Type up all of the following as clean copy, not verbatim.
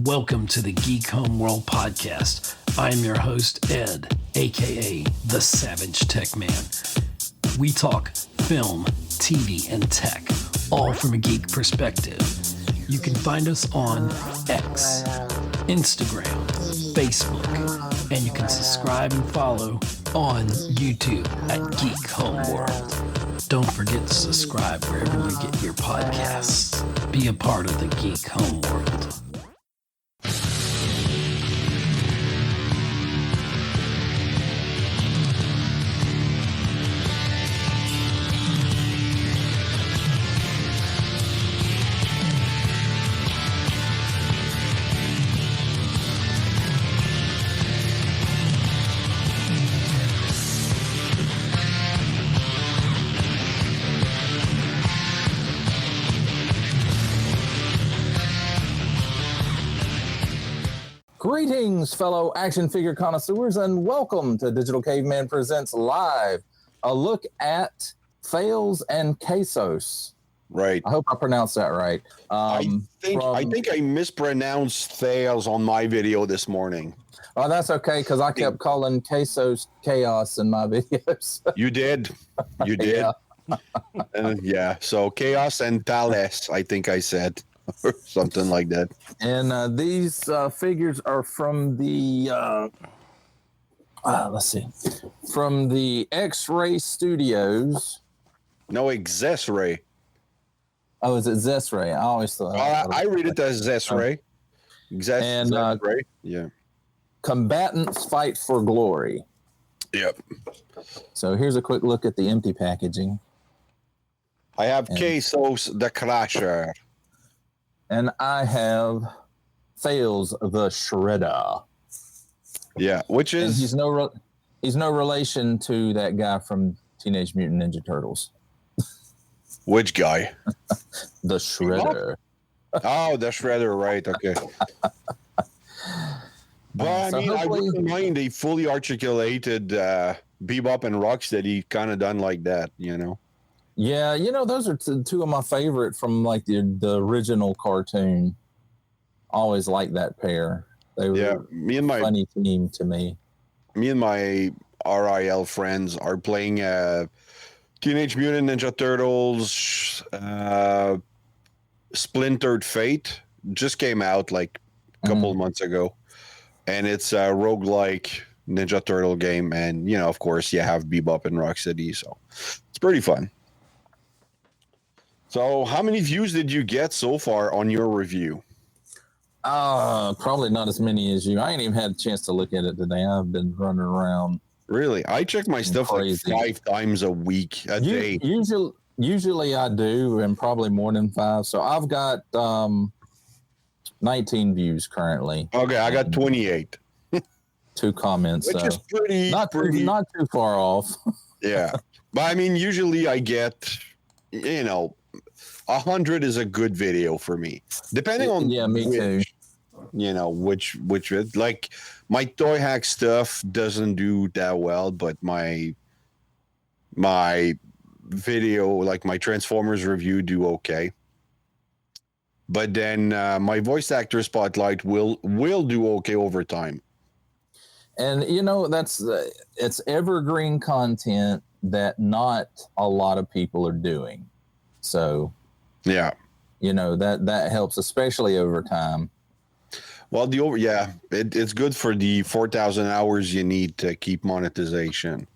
Welcome to the Geek Homeworld podcast. I'm your host, Ed, aka the Savage Tech Man. We talk film, TV, and tech, all from a geek perspective. You can find us on X, Instagram, Facebook, and you can subscribe and follow on YouTube at Geek Homeworld. Don't forget to subscribe wherever you get your podcasts. Be a part of the Geek Homeworld. Greetings, fellow action figure connoisseurs, and welcome to Digitalcavemann Presents Live, a look at Thales and Kasos. Right. I hope I pronounced that right. I think I mispronounced Thales on my video this morning. Oh, that's okay, because I kept calling Kasos chaos in my videos. You did. You did. Yeah. So chaos and Thales, I think I said. Or something like that. And these figures are from the from the X-Ray Studios. No, X-Ray. Oh, is it X-Ray? I always thought. I read it as X-Ray. And yeah. Combatants fight for glory. Yep. So here's a quick look at the empty packaging. I have Kasos the Crusher. And I have Thales the Shredder. Yeah, which is and he's no relation to that guy from Teenage Mutant Ninja Turtles. Which guy? The Shredder. Oh, the Shredder, right? Okay. But I mean, I wouldn't mind a fully articulated Bebop and Rocksteady kind of done like that, you know. Yeah, you know, those are two of my favorite from like the original cartoon. Always liked that pair. They were funny team to me. Me and my RIL friends are playing Teenage Mutant Ninja Turtles Splintered Fate. Just came out like a couple of months ago. And it's a roguelike Ninja Turtle game. And, you know, of course, you have Bebop and Rocksteady. So it's pretty fun. So how many views did you get so far on your review? Probably not as many as you. I ain't even had a chance to look at it today. I've been running around. Really? I check my stuff crazy. Like 5 times a day. Usually I do, and probably more than 5. So I've got 19 views currently. Okay, I got 28. 2 comments. Which is pretty not too far off. Yeah. But I mean, usually I get, 100 is a good video for me. Depending on me too. Which like my toy hack stuff doesn't do that well, but my video, like my Transformers review, do okay. But then my voice actor spotlight will do okay over time. And it's evergreen content that not a lot of people are doing. So yeah, that helps, especially over time. Well, it's good for the 4,000 hours you need to keep monetization,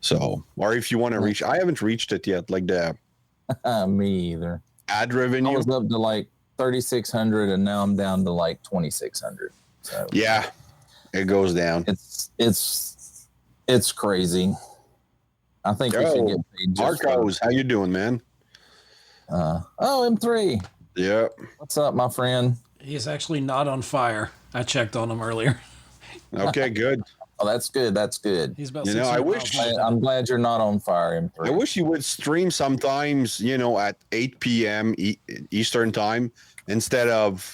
So, or if you want to reach, I haven't reached it yet, like the me either. Ad revenue. I was up to like 3,600, and now I'm down to like 2,600. So yeah, it goes down. It's crazy. I think we should get paid. Marcos, how you doing, man? M3. Yeah. What's up, my friend? He's actually not on fire. I checked on him earlier. Okay, good. Oh, that's good. That's good. He's about. I'm glad you're not on fire, M3. I wish you would stream sometimes, at 8 p.m. Eastern time instead of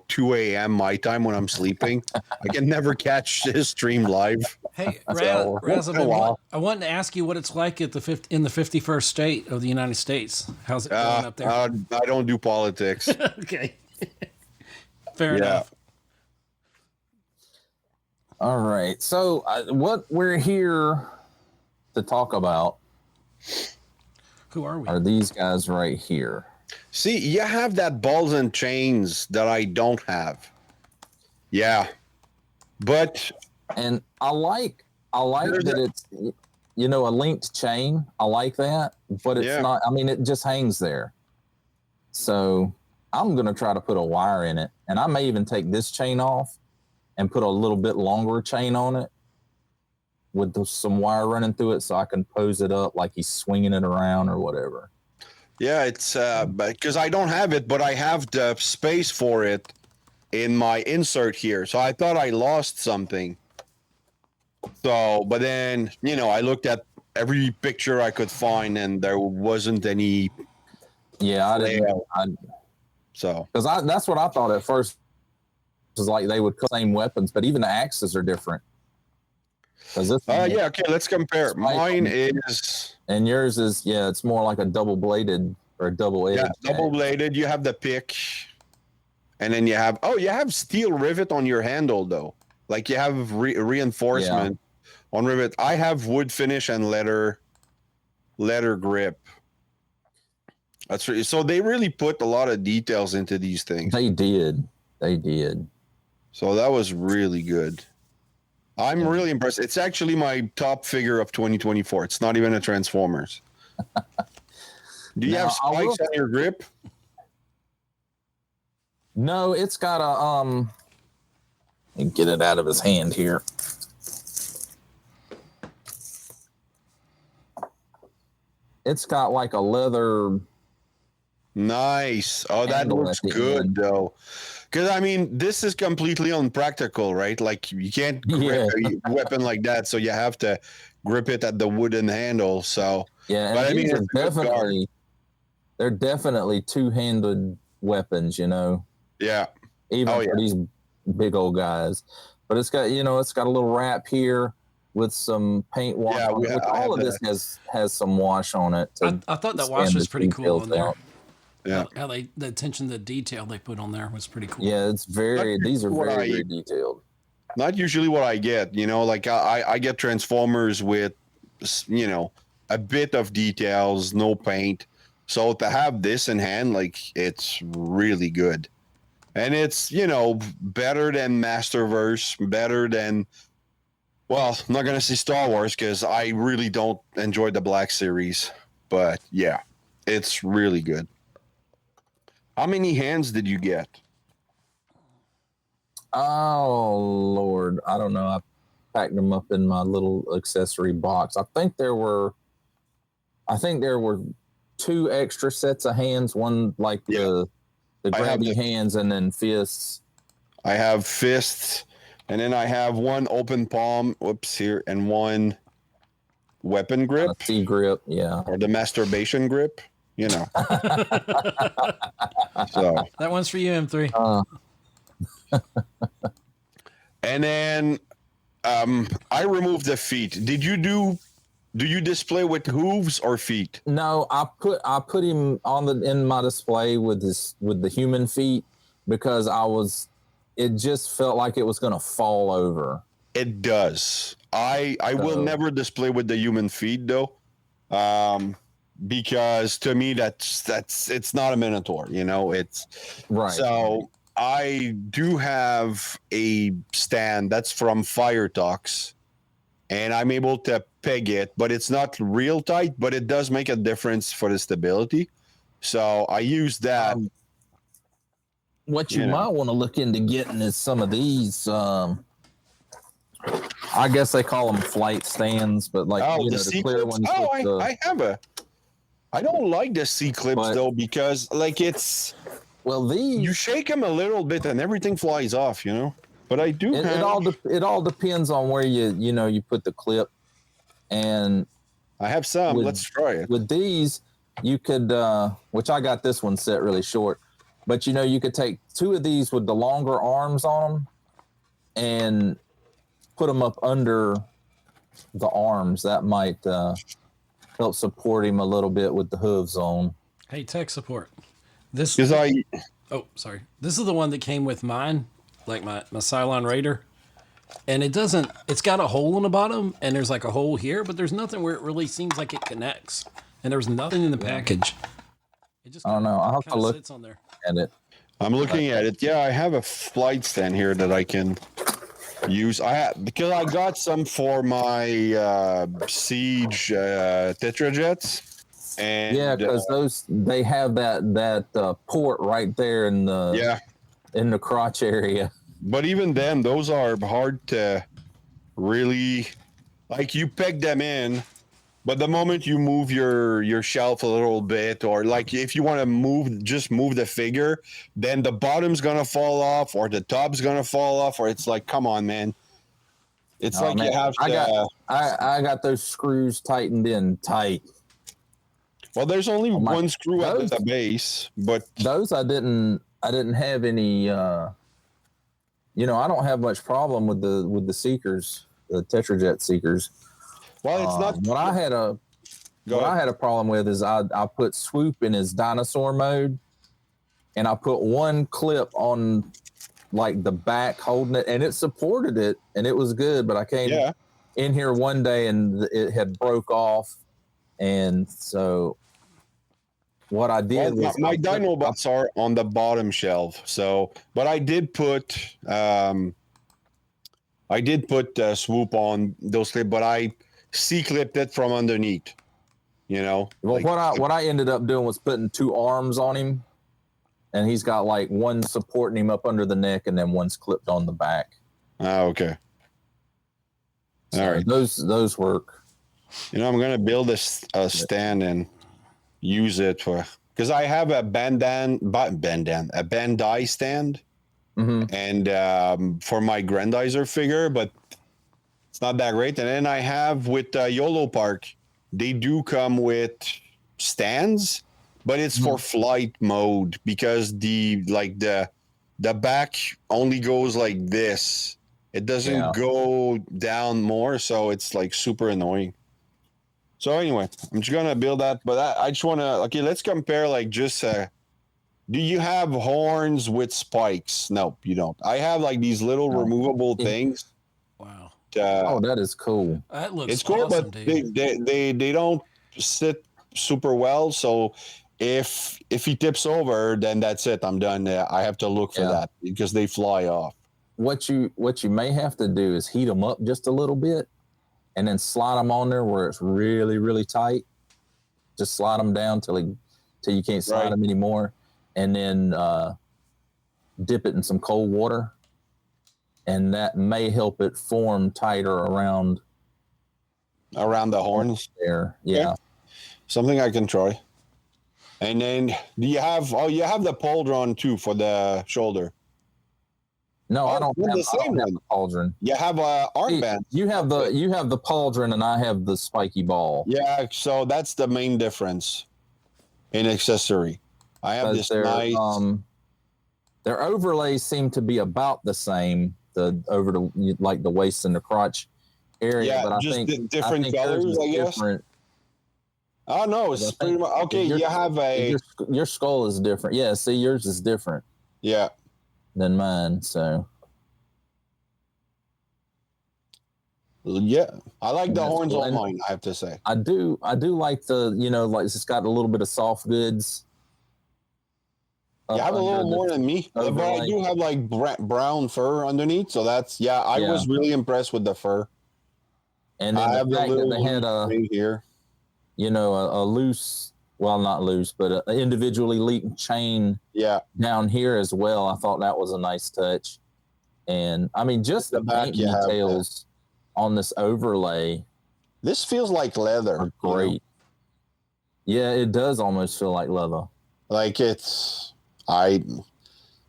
2 a.m. my time when I'm sleeping. I can never catch his stream live. Hey, Razyel, I wanted to ask you what it's like in the 51st state of the United States. How's it going up there? I don't do politics. Okay. Fair enough. All right. So what we're here to talk about. Who are we? Are these guys right here? See, you have that balls and chains that I don't have. Yeah, but and I like that it's a linked chain. I like that, but it's not. I mean, it just hangs there. So I'm gonna try to put a wire in it, and I may even take this chain off and put a little bit longer chain on it with some wire running through it, so I can pose it up like he's swinging it around or whatever. Yeah, it's because I don't have it, but I have the space for it in my insert here. So I thought I lost something. So, but then, I looked at every picture I could find and there wasn't any. Yeah, I didn't. So, because that's what I thought at first. Was like they would cut the same weapons, but even the axes are different. Okay, let's compare. Mine is, and yours is, it's more like a double bladed or a double edged. Yeah, double bladed. You have the pick, and then you have steel rivet on your handle though. Like you have reinforcement on rivet. I have wood finish and leather grip. That's right. So they really put a lot of details into these things. They did. So that was really good. I'm really impressed. It's actually my top figure of 2024. It's not even a Transformers. Do you have spikes on your grip? No, it's got a let me get it out of his hand here. It's got like a leather. Nice. Oh, that looks good though. Because I mean, this is completely unpractical, right? Like you can't grip a weapon like that, so you have to grip it at the wooden handle. So but I mean, they're definitely two-handed weapons, Yeah. Even for these big old guys. But it's got it's got a little wrap here with some paint wash. Yeah, all of this has some wash on it. I thought that wash was pretty cool on there. Yeah, how the attention to detail they put on there was pretty cool. Yeah, it's these are very detailed. Not usually what I get, like I get Transformers with, a bit of details, no paint. So to have this in hand, like it's really good. And it's, better than Masterverse, better than, well, I'm not going to say Star Wars because I really don't enjoy the Black Series. But yeah, it's really good. How many hands did you get? Oh, Lord. I don't know. I packed them up in my little accessory box. I think there were 2 extra sets of hands. One like the grabby hands and then fists. I have fists, and then I have one open palm, and one weapon grip. C-grip, yeah. Or the masturbation grip. So that one's for you, M3. And then I removed the feet. Do you display with hooves or feet? No, I put him in my display with the human feet because it just felt like it was going to fall over. It does. I will never display with the human feet though. Because to me it's not a Minotaur, it's right. So I do have a stand that's from Fire Talks, and I'm able to peg it, but it's not real tight, but it does make a difference for the stability. So I use that. What you might want to look into getting is some of these. I guess they call them flight stands, but like the clear ones. I have a. I don't like the C-clips though because like it's. Well, these you shake them a little bit and everything flies off, But I do. It all depends on where you put the clip, and I have some. Let's try it. With these, you could, which I got this one set really short, but you could take 2 of these with the longer arms on them, and put them up under the arms. That might help support him a little bit with the hooves on. Hey, tech support. This Oh, sorry. This is the one that came with mine, like my Cylon Raider. And it's got a hole in the bottom, and there's like a hole here, but there's nothing where it really seems like it connects. And there's nothing in the package. It just I don't know. I'll have to look sits on there. at it. I'm looking at it. Yeah, I have a flight stand here that I can use. Because I got some for my Siege Tetrajets. And Yeah, because they have that port right there in the crotch area. But even then, those are hard to really, like, you peg them in, but the moment you move your shelf a little bit, or like if you want to just move the figure, then the bottom's gonna fall off or the top's gonna fall off, or it's like, come on, man. It's like man, you have to. I got those screws tightened in tight. Well, there's only one screw at the base, but those I didn't have any. I don't have much problem with the Seekers, the Tetrajet Seekers. Well, it's not. What I had a problem with is I put Swoop in his dinosaur mode, and I put one clip on like the back holding it, and it supported it, and it was good. But I came in here one day and it had broke off, and so what I did was my Dinobots are on the bottom shelf. So, but I did put Swoop on those clips, but I C-clipped it from underneath. Well, what I ended up doing was putting two arms on him, and he's got like one supporting him up under the neck, and then one's clipped on the back. Okay. All right. Those work. I'm gonna build a stand and use it because I have a Bandai stand, and for my Grandizer figure, but it's not that great. And then I have with YOLO Park, they do come with stands, but it's for flight mode because the back only goes like this. It doesn't go down more, so it's like super annoying. So anyway, I'm just gonna build that, but I just wanna let's compare do you have horns with spikes? Nope, you don't. I have like these little removable things. Wow. That is cool. That looks it's cool, awesome, but dude. they don't sit super well. So if he tips over, then that's it. I'm done. I have to look for that because they fly off. What you may have to do is heat them up just a little bit, and then slide them on there where it's really, really tight. Just slide them down till you can't slide them anymore, and then dip it in some cold water, and that may help it form tighter around the horns there. Yeah. Okay. Something I can try. And then you have the pauldron too for the shoulder. No, I don't have the pauldron. You have a armband. You have the pauldron, and I have the spiky ball. Yeah, so that's the main difference in accessory. I have this nice. Their overlays seem to be about the same. The waist and the crotch area, but I think different colors. I guess. Different. Oh no, it's pretty much okay. You have your skull is different. Yeah, see, yours is different. Yeah. Than mine, so yeah, I like the horns on mine. I have to say, I do like the it's got a little bit of soft goods. You have a little more than me, but I do have like brown fur underneath, so that's I was really impressed with the fur. And then I have the little they had here, a loose. Well, not loose, but an individually leaked chain down here as well. I thought that was a nice touch. And, I mean, just the paint details on this overlay. This feels like leather. Are great. Yeah, it does almost feel like leather. Like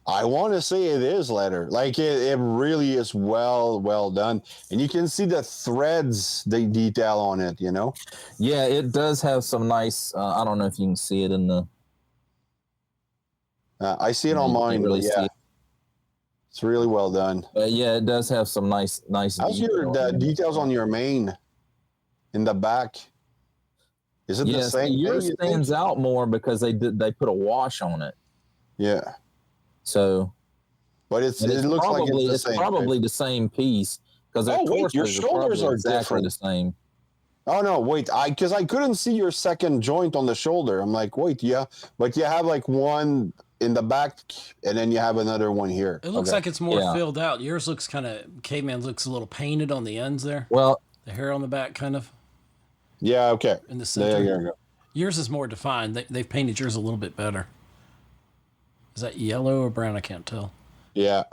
I want to say it is leather. Like it really is well done. And you can see the threads, the detail on it, Yeah, it does have some nice, I don't know if you can see it in the... I see it on mine, really it's really well done. Yeah, it does have some nice How's the details on your main in the back? Is it the same? Yours stands out more because they put a wash on it. Yeah. So, but it looks like it's probably the same piece because your shoulders are exactly different. the same. Oh no, wait! Because I couldn't see your second joint on the shoulder. I'm like, wait, yeah, but you have like one in the back, and then you have another one here. It looks like it's more filled out. Yours looks kind of Caveman looks a little painted on the ends there. Well, the hair on the back, kind of. Yeah. Okay. In the center. There you go. Yours is more defined. They've painted yours a little bit better. Is that yellow or brown? I can't tell. Yeah.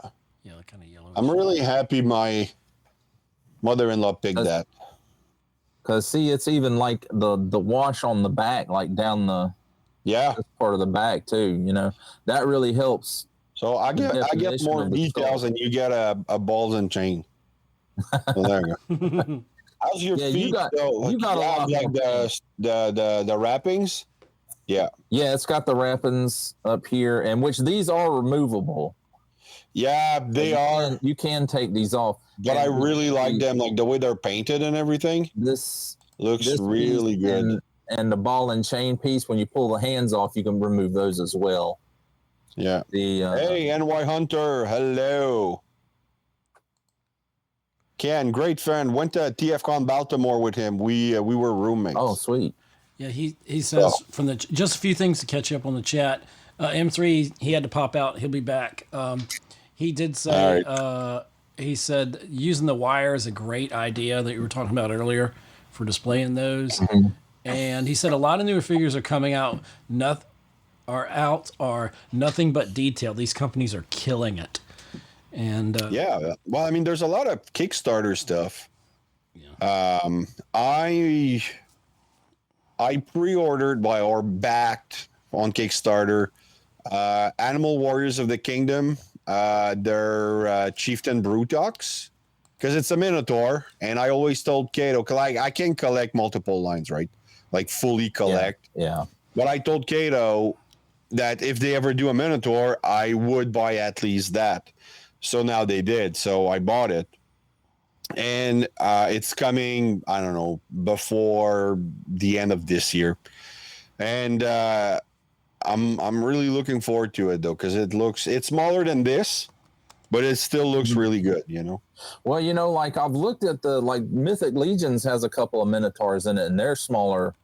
Yeah, kind of yellow. I'm really happy my mother-in-law picked that. Because see, it's even like the wash on the back, like down the this part of the back too. You know, that really helps. So I get more details, and you get a balls and chain. So there you go. How's your feet? You got a lot like the wrappings. Yeah. Yeah, it's got the wrappings up here, and which these are removable. Yeah, they are. You can take these off. But I really like them, like the way they're painted and everything. This looks really good. And the ball and chain piece, when you pull the hands off, you can remove those as well. Yeah. Hey, NY Hunter, hello. Ken, great friend. Went to TFCon Baltimore with him. We were roommates. Oh, sweet. Yeah, he says from the just a few things to catch you up on the chat. M3, he had to pop out. He'll be back. He did say he said using the wire is a great idea that you were talking about earlier for displaying those. Mm-hmm. And he said a lot of newer figures are coming out. Are nothing but detail. These companies are killing it. And well, I mean, there's a lot of Kickstarter stuff. Yeah. I pre-ordered or backed on Kickstarter Animal Warriors of the Kingdom, their Chieftain Brutox, because it's a Minotaur, and I always told Kato, I can collect multiple lines, right? Like fully collect. Yeah. But I told Kato that if they ever do a Minotaur, I would buy at least that. So now they did. So I bought it. And it's coming, I don't know, before the end of this year. And I'm really looking forward to it, though, because it's smaller than this, but it still looks really good, you know? Well, you know, like I've looked at Mythic Legions has a couple of Minotaurs in it, and they're smaller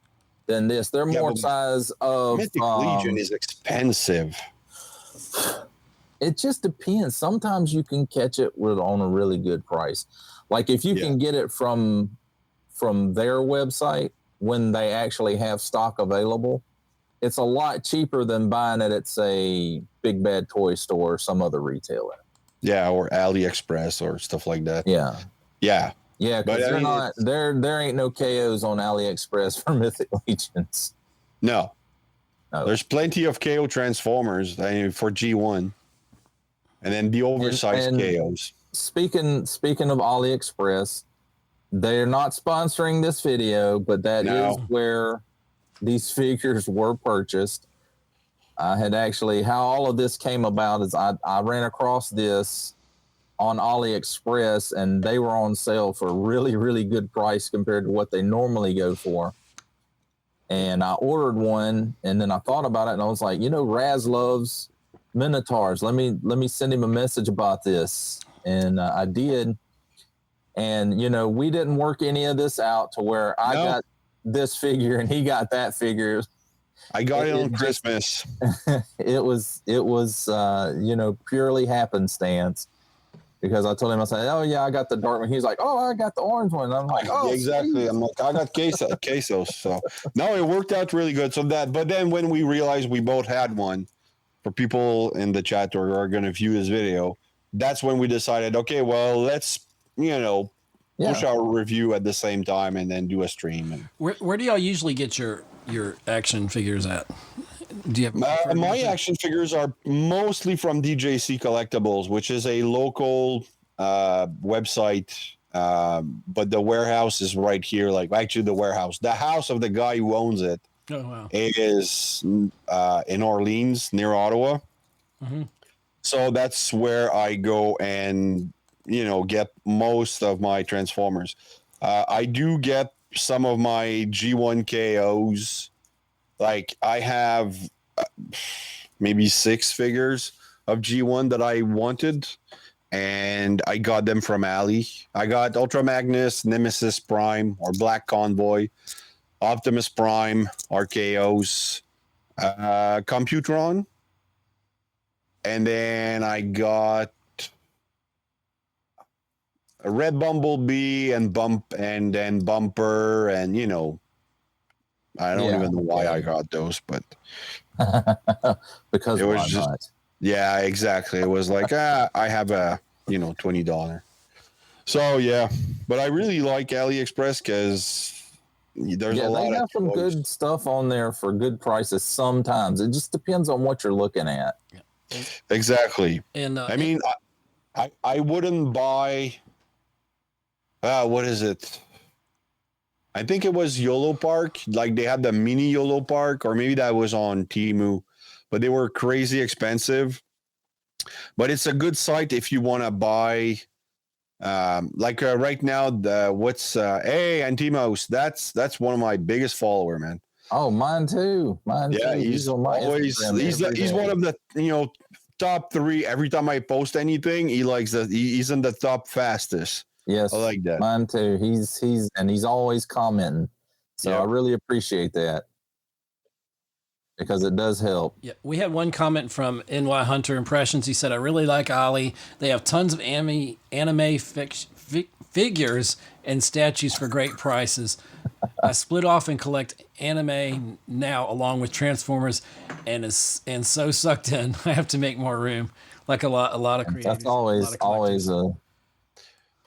than this. They're more size of... Mythic Legion is expensive. It just depends. Sometimes you can catch it on a really good price. Like if you can get it from their website when they actually have stock available, it's a lot cheaper than buying it at, say, Big Bad Toy Store or some other retailer. Yeah, or AliExpress or stuff like that. Yeah. Yeah. Yeah, because there ain't no KOs on AliExpress for Mythic Legions. No. There's plenty of KO Transformers for G1. And then the oversized KOs. Speaking of AliExpress, they're not sponsoring this video, but that is where these figures were purchased. I had actually, how all of this came about is I ran across this on AliExpress, and they were on sale for a really, really good price compared to what they normally go for. And I ordered one, and then I thought about it, and I was like, Raz loves Minotaurs. Let me send him a message about this. And I did. And, we didn't work any of this out to where I got this figure and he got that figure. I got it on Christmas. It was purely happenstance, because I told him, I said, oh yeah, I got the dark one. He's like, oh, I got the orange one. And I'm like, oh, exactly. Sweet. I'm like, I got Kasos. So no, it worked out really good. But then when we realized we both had one, for people in the chat who are going to view this video, that's when we decided, okay, well, let's, push our review at the same time and then do a stream. And where do y'all usually get your action figures at? Do you have my action figures are mostly from DJC Collectibles, which is a local website, but the warehouse is right here. Like actually the house of the guy who owns it. Oh, wow. It is in Orleans, near Ottawa. Mm-hmm. So that's where I go and, get most of my Transformers. I do get some of my G1 KOs. Like I have maybe 6 figures of G1 that I wanted, and I got them from Ali. I got Ultra Magnus, Nemesis Prime, or Black Convoy, Optimus Prime, Archaeos, Computron, and then I got a Red Bumblebee and then Bumper, and I don't even know why I got those, but because it was why just not? yeah, exactly. It was like I have a $20. So yeah, but I really like AliExpress because there's a lot they of have some choice. good stuff on there for good prices. Sometimes it just depends on what you're looking at. Exactly. And I mean, I wouldn't buy. What is it? I think it was YOLO Park. Like they had the mini YOLO Park, or maybe that was on Temu, but they were crazy expensive. But it's a good site if you want to buy. Right now, hey Antimos, that's one of my biggest follower, man. Oh, mine too. Yeah, too. he's on my always Instagram he's one of the top 3. Every time I post anything, he's in the top fastest. Yes, I like that. Mine too. He's always commenting, so I really appreciate that because it does help. Yeah, we had one comment from NY Hunter Impressions. He said, "I really like Ollie. They have tons of anime figures and statues for great prices. I split off and collect anime now along with Transformers, and so sucked in. I have to make more room. Like a lot of creators. That's always a.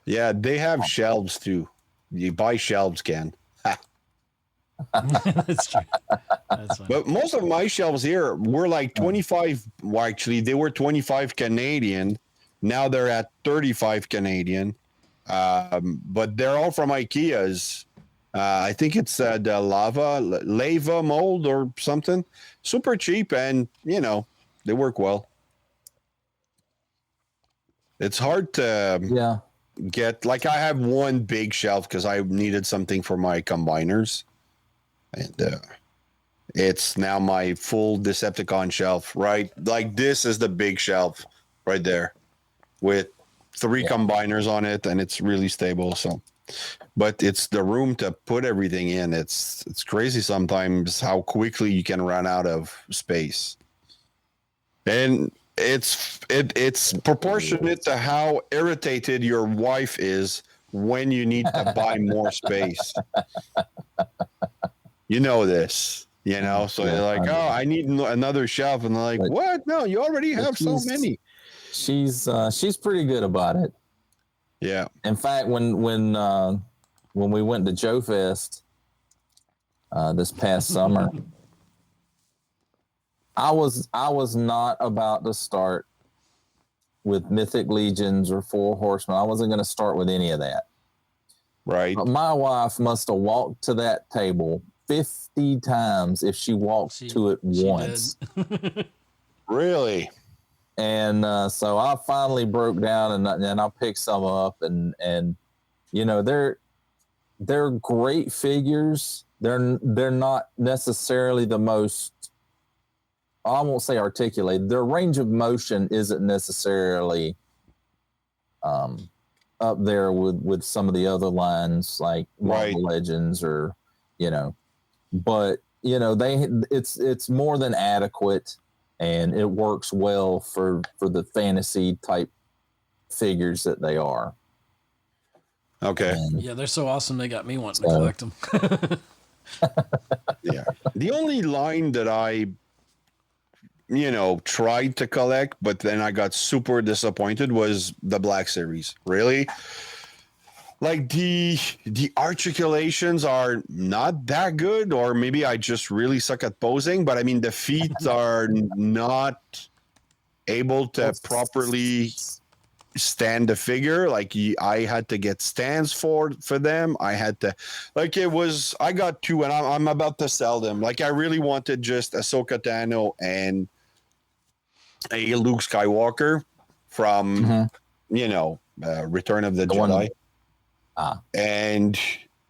Yeah, they have shelves too. You buy shelves, Ken. That's true. That's funny. But most of my shelves here were like 25. Well, actually, they were 25 Canadian. Now they're at 35 Canadian. But they're all from IKEA's. I think it's the lava mold or something. Super cheap, and they work well. It's hard to get. Like I have one big shelf because I needed something for my combiners, and it's now my full Decepticon shelf. Right, like this is the big shelf right there with 3 combiners on it, and it's really stable. So. But it's the room to put everything in. It's crazy sometimes how quickly you can run out of space, and it's proportionate to how irritated your wife is when you need to buy more space. You know this, So you're like, oh, I need another shelf, and they're like, what? No, you already have so many. She's pretty good about it. Yeah. In fact, when we went to Joe Fest this past summer, I was not about to start with Mythic Legions or Four Horsemen. I wasn't going to start with any of that. Right. But my wife must have walked to that table 50 times if she walked to it once. Really? And so I finally broke down and I picked some up and they're great figures. They're not necessarily the most, I won't say articulated. Their range of motion isn't necessarily up there with some of the other lines like Marvel Legends or but it's more than adequate. And it works well for the fantasy type figures that they are. Okay. Yeah, they're so awesome. They got me wanting to collect them. Yeah. The only line that I, tried to collect, but then I got super disappointed was the Black Series. Really? Like the articulations are not that good, or maybe I just really suck at posing, but I mean the feet are not able to properly stand the figure. Like I had to get stands for them. I had to I got 2 and I'm about to sell them. Like I really wanted just Ahsoka Tano and a Luke Skywalker from Return of the Jedi. And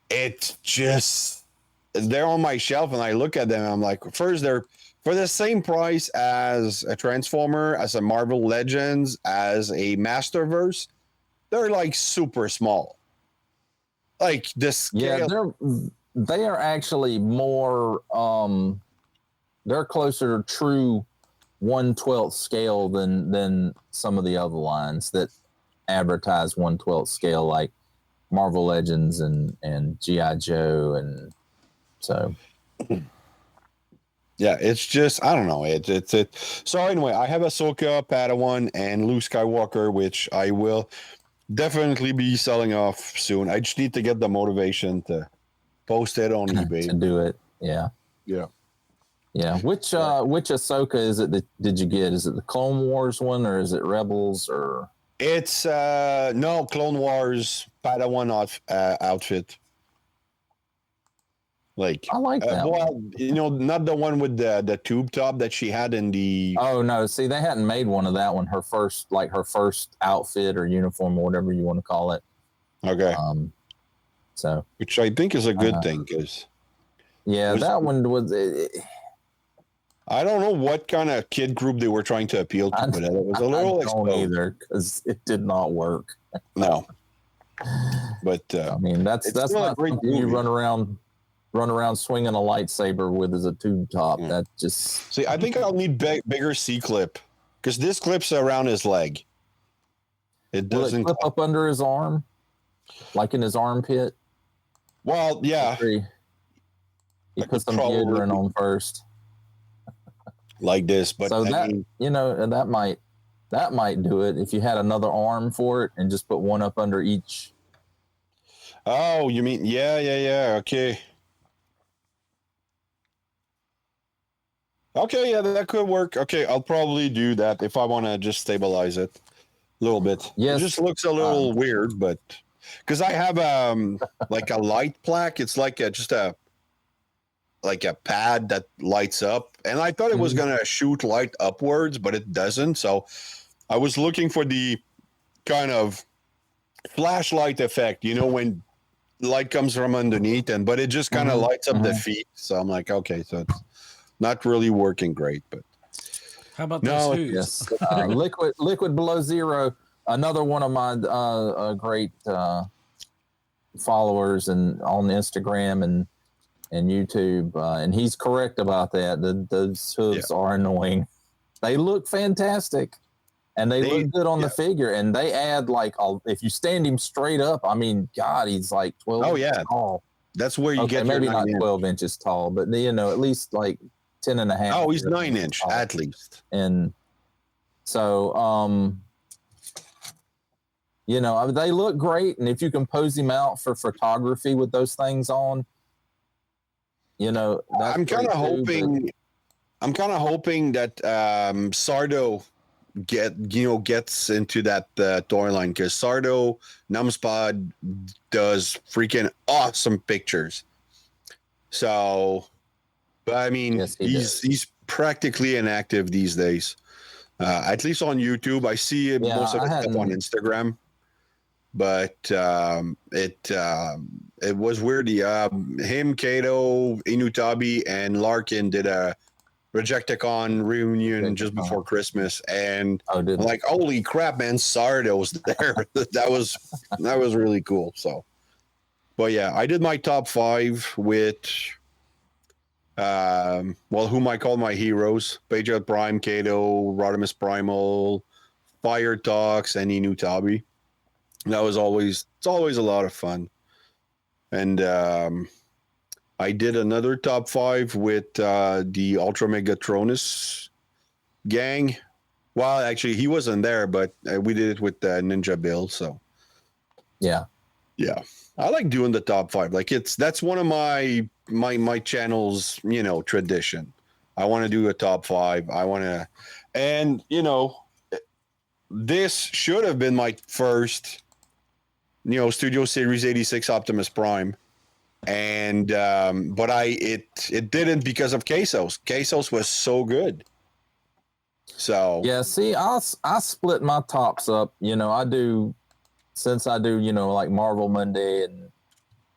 it's just they're on my shelf and I look at them and I'm like, first they're for the same price as a Transformer, as a Marvel Legends, as a Masterverse, they're like super small. Like the scale. Yeah, they are actually more. They're closer to true 1/12 scale than some of the other lines that advertise 1/12 scale, like Marvel Legends and G.I. Joe, and so. Yeah, it's just I don't know. It. So anyway, I have Ahsoka, Padawan, and Luke Skywalker, which I will definitely be selling off soon. I just need to get the motivation to post it on eBay to do it. Yeah. Which Ahsoka is it that did you get? Is it the Clone Wars one, or is it Rebels, or? It's no Clone Wars Padawan outfit. Like I like that. one. You know, not the one with the tube top that she had in the. Oh no! See, they hadn't made one of that one. Her first outfit or uniform or whatever you want to call it. Okay. So. Which I think is a good thing, because. Yeah, that one was. I don't know what kind of kid group they were trying to appeal to, but it was a little exposed. Either, because it did not work. No. But I mean, that's not something you run around swinging a lightsaber with as a tube top. Yeah. That just see. I think I'll need bigger C clip, because this clips around his leg. It doesn't clip up under his arm, like in his armpit. Well, yeah. He put some deodorant on first, like this. But so that might do it if you had another arm for it and just put one up under each. Oh, you mean yeah. Okay. Okay, yeah, that could work. Okay, I'll probably do that if I want to just stabilize it a little bit. Yes. It just looks a little weird, but because I have like a light plaque, it's like just a pad that lights up, and I thought it was gonna shoot light upwards, but it doesn't. So I was looking for the kind of flashlight effect, when light comes from underneath, but it just kind of lights up the feet. So I'm like, okay, so it's not really working great, but how about those hooves? Yes. Liquid Below Zero, another one of my great followers and on Instagram and YouTube, and he's correct about that. Those hooves are annoying. They look fantastic, and they look good on the figure. And they add if you stand him straight up, I mean, God, he's like 12 inches tall. That's where you get maybe not 12 inches tall, but at least like 10 and a half. Oh, he's 9 inch at least. And so, they look great. And if you can pose him out for photography with those things on, I'm kind of hoping that Sardo gets into that storyline, because Sardo Numspod does freaking awesome pictures. So, but I mean, yes, he's practically inactive these days, at least on YouTube. I see most of his stuff on Instagram, but it was weird. Him, Kato, Inutabi, and Larkin did a Rejecticon reunion just before Christmas, and I'm like, holy crap, man, Sardo's there. that was really cool. So, but yeah, I did my top 5 with whom I call my heroes: Patriot Prime, Kato, Rodimus Primal, Fire Talks, and Inutabi. That was always a lot of fun. And I did another top 5 with the Ultra Megatronus gang. Well, actually, he wasn't there, but we did it with Ninja Bill. So, yeah, I like doing the top 5. Like that's one of my channel's tradition. I want to do a top 5. I want to, and this should have been my first, Studio Series 86 Optimus Prime. And but it didn't because of Kasos. Kasos was so good. So yeah, see, I split my tops up. I do like Marvel Monday and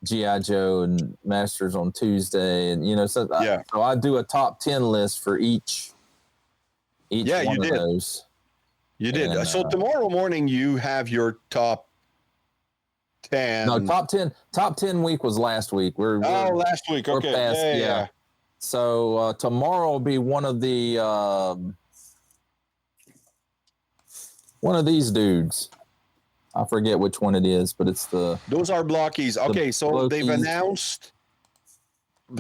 G.I. Joe and Masters on Tuesday, and so I do a top 10 list for each one of those. You did. And, so tomorrow morning you have your top 10. No, top 10 week was last week. We're last week. Okay. Past, yeah. So tomorrow will be one of these dudes. I forget which one it is, but it's those are blockies. Okay, so they've announced.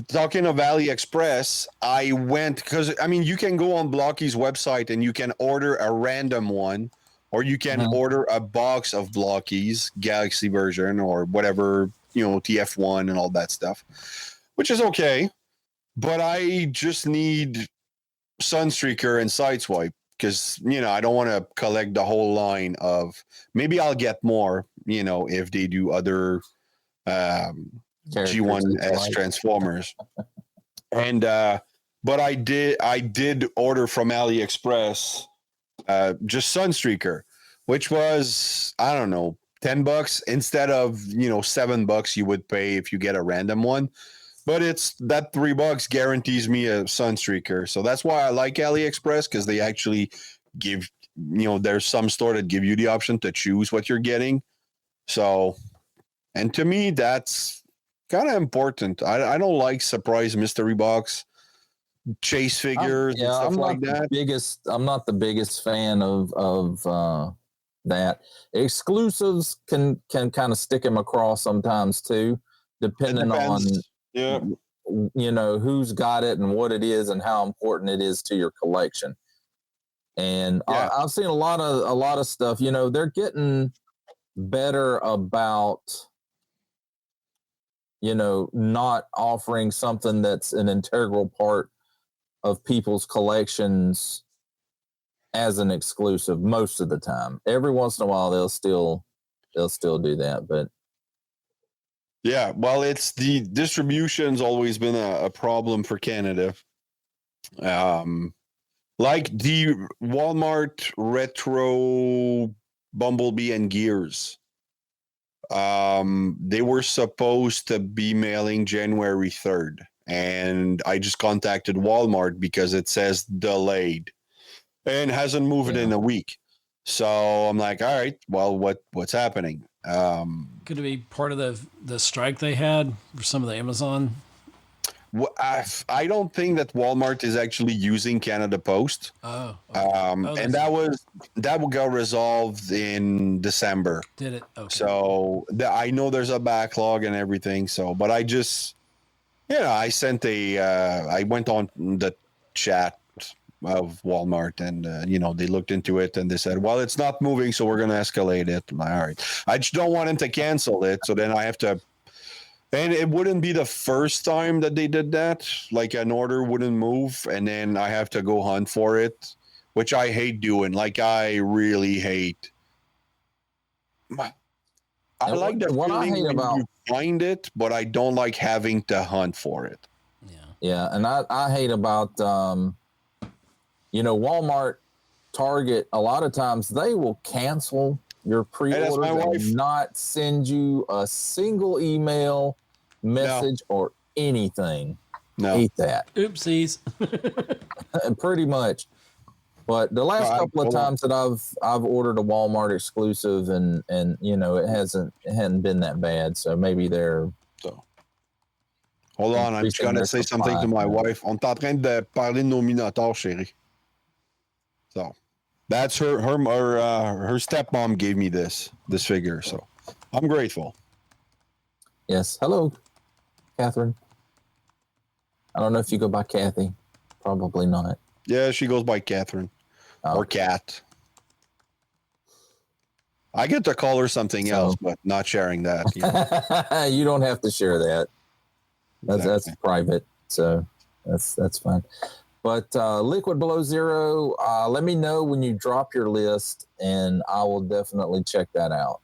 Talking of AliExpress, I went because you can go on Blocky's website and you can order a random one, or you can order a box of Blockies, Galaxy version or whatever, TF1 and all that stuff, which is okay. But I just need Sunstreaker and Sideswipe because I don't want to collect the whole line of. Maybe I'll get more, if they do other G1S Transformers. And but I did order from AliExpress just Sunstreaker, which was I don't know $10 instead of $7 you would pay if you get a random one. But it's that $3 guarantees me a Sunstreaker. So that's why I like AliExpress, because they actually give, there's some store that give you the option to choose what you're getting. So, and to me, that's kind of important. I don't like surprise mystery box, chase figures, and stuff like that. I'm not the biggest fan of that. Exclusives can kind of stick them across sometimes too, depending on who's got it and what it is and how important it is to your collection. And I've seen a lot of stuff. They're getting better about not offering something that's an integral part of people's collections as an exclusive most of the time. Every once in a while they'll still do that, but yeah, well, it's the distribution's always been a problem for Canada. Like the Walmart Retro Bumblebee and Gears. They were supposed to be mailing January 3rd, and I just contacted Walmart because it says delayed and hasn't moved in a week. So I'm like, all right, well, what's happening? Could it be part of the strike they had for some of the Amazon? Well, I don't think that Walmart is actually using Canada Post. Oh, okay. And that got resolved in December. Did it? Okay. So I know there's a backlog and everything. So, but I just, I sent I went on the chat of Walmart and, they looked into it and they said, well, it's not moving, so we're going to escalate it. I'm like, all right. I just don't want them to cancel it. So then I have to, and it wouldn't be the first time that they did that. Like an order wouldn't move and then I have to go hunt for it, which I hate doing. Like I really hate. I like the feeling when you find it, but I don't like having to hunt for it. Yeah. And I hate about, Walmart, Target, a lot of times they will cancel your pre-order and not send you a single email, message, or anything. No. I hate that. Oopsies. Pretty much. But the last couple of times that I've ordered a Walmart exclusive and it hadn't been that bad. So maybe they're. So. Hold on, I'm just gonna say something to my wife. On est en train de parler de nos minotaures, chérie. So that's her stepmom gave me this figure, so I'm grateful. Yes. Hello, Catherine. I don't know if you go by Kathy. Probably not. Yeah, she goes by Catherine or Cat. I get to call her something else, but not sharing that. You don't have to share that. That's private, so that's fine. But Liquid Below Zero, let me know when you drop your list, and I will definitely check that out.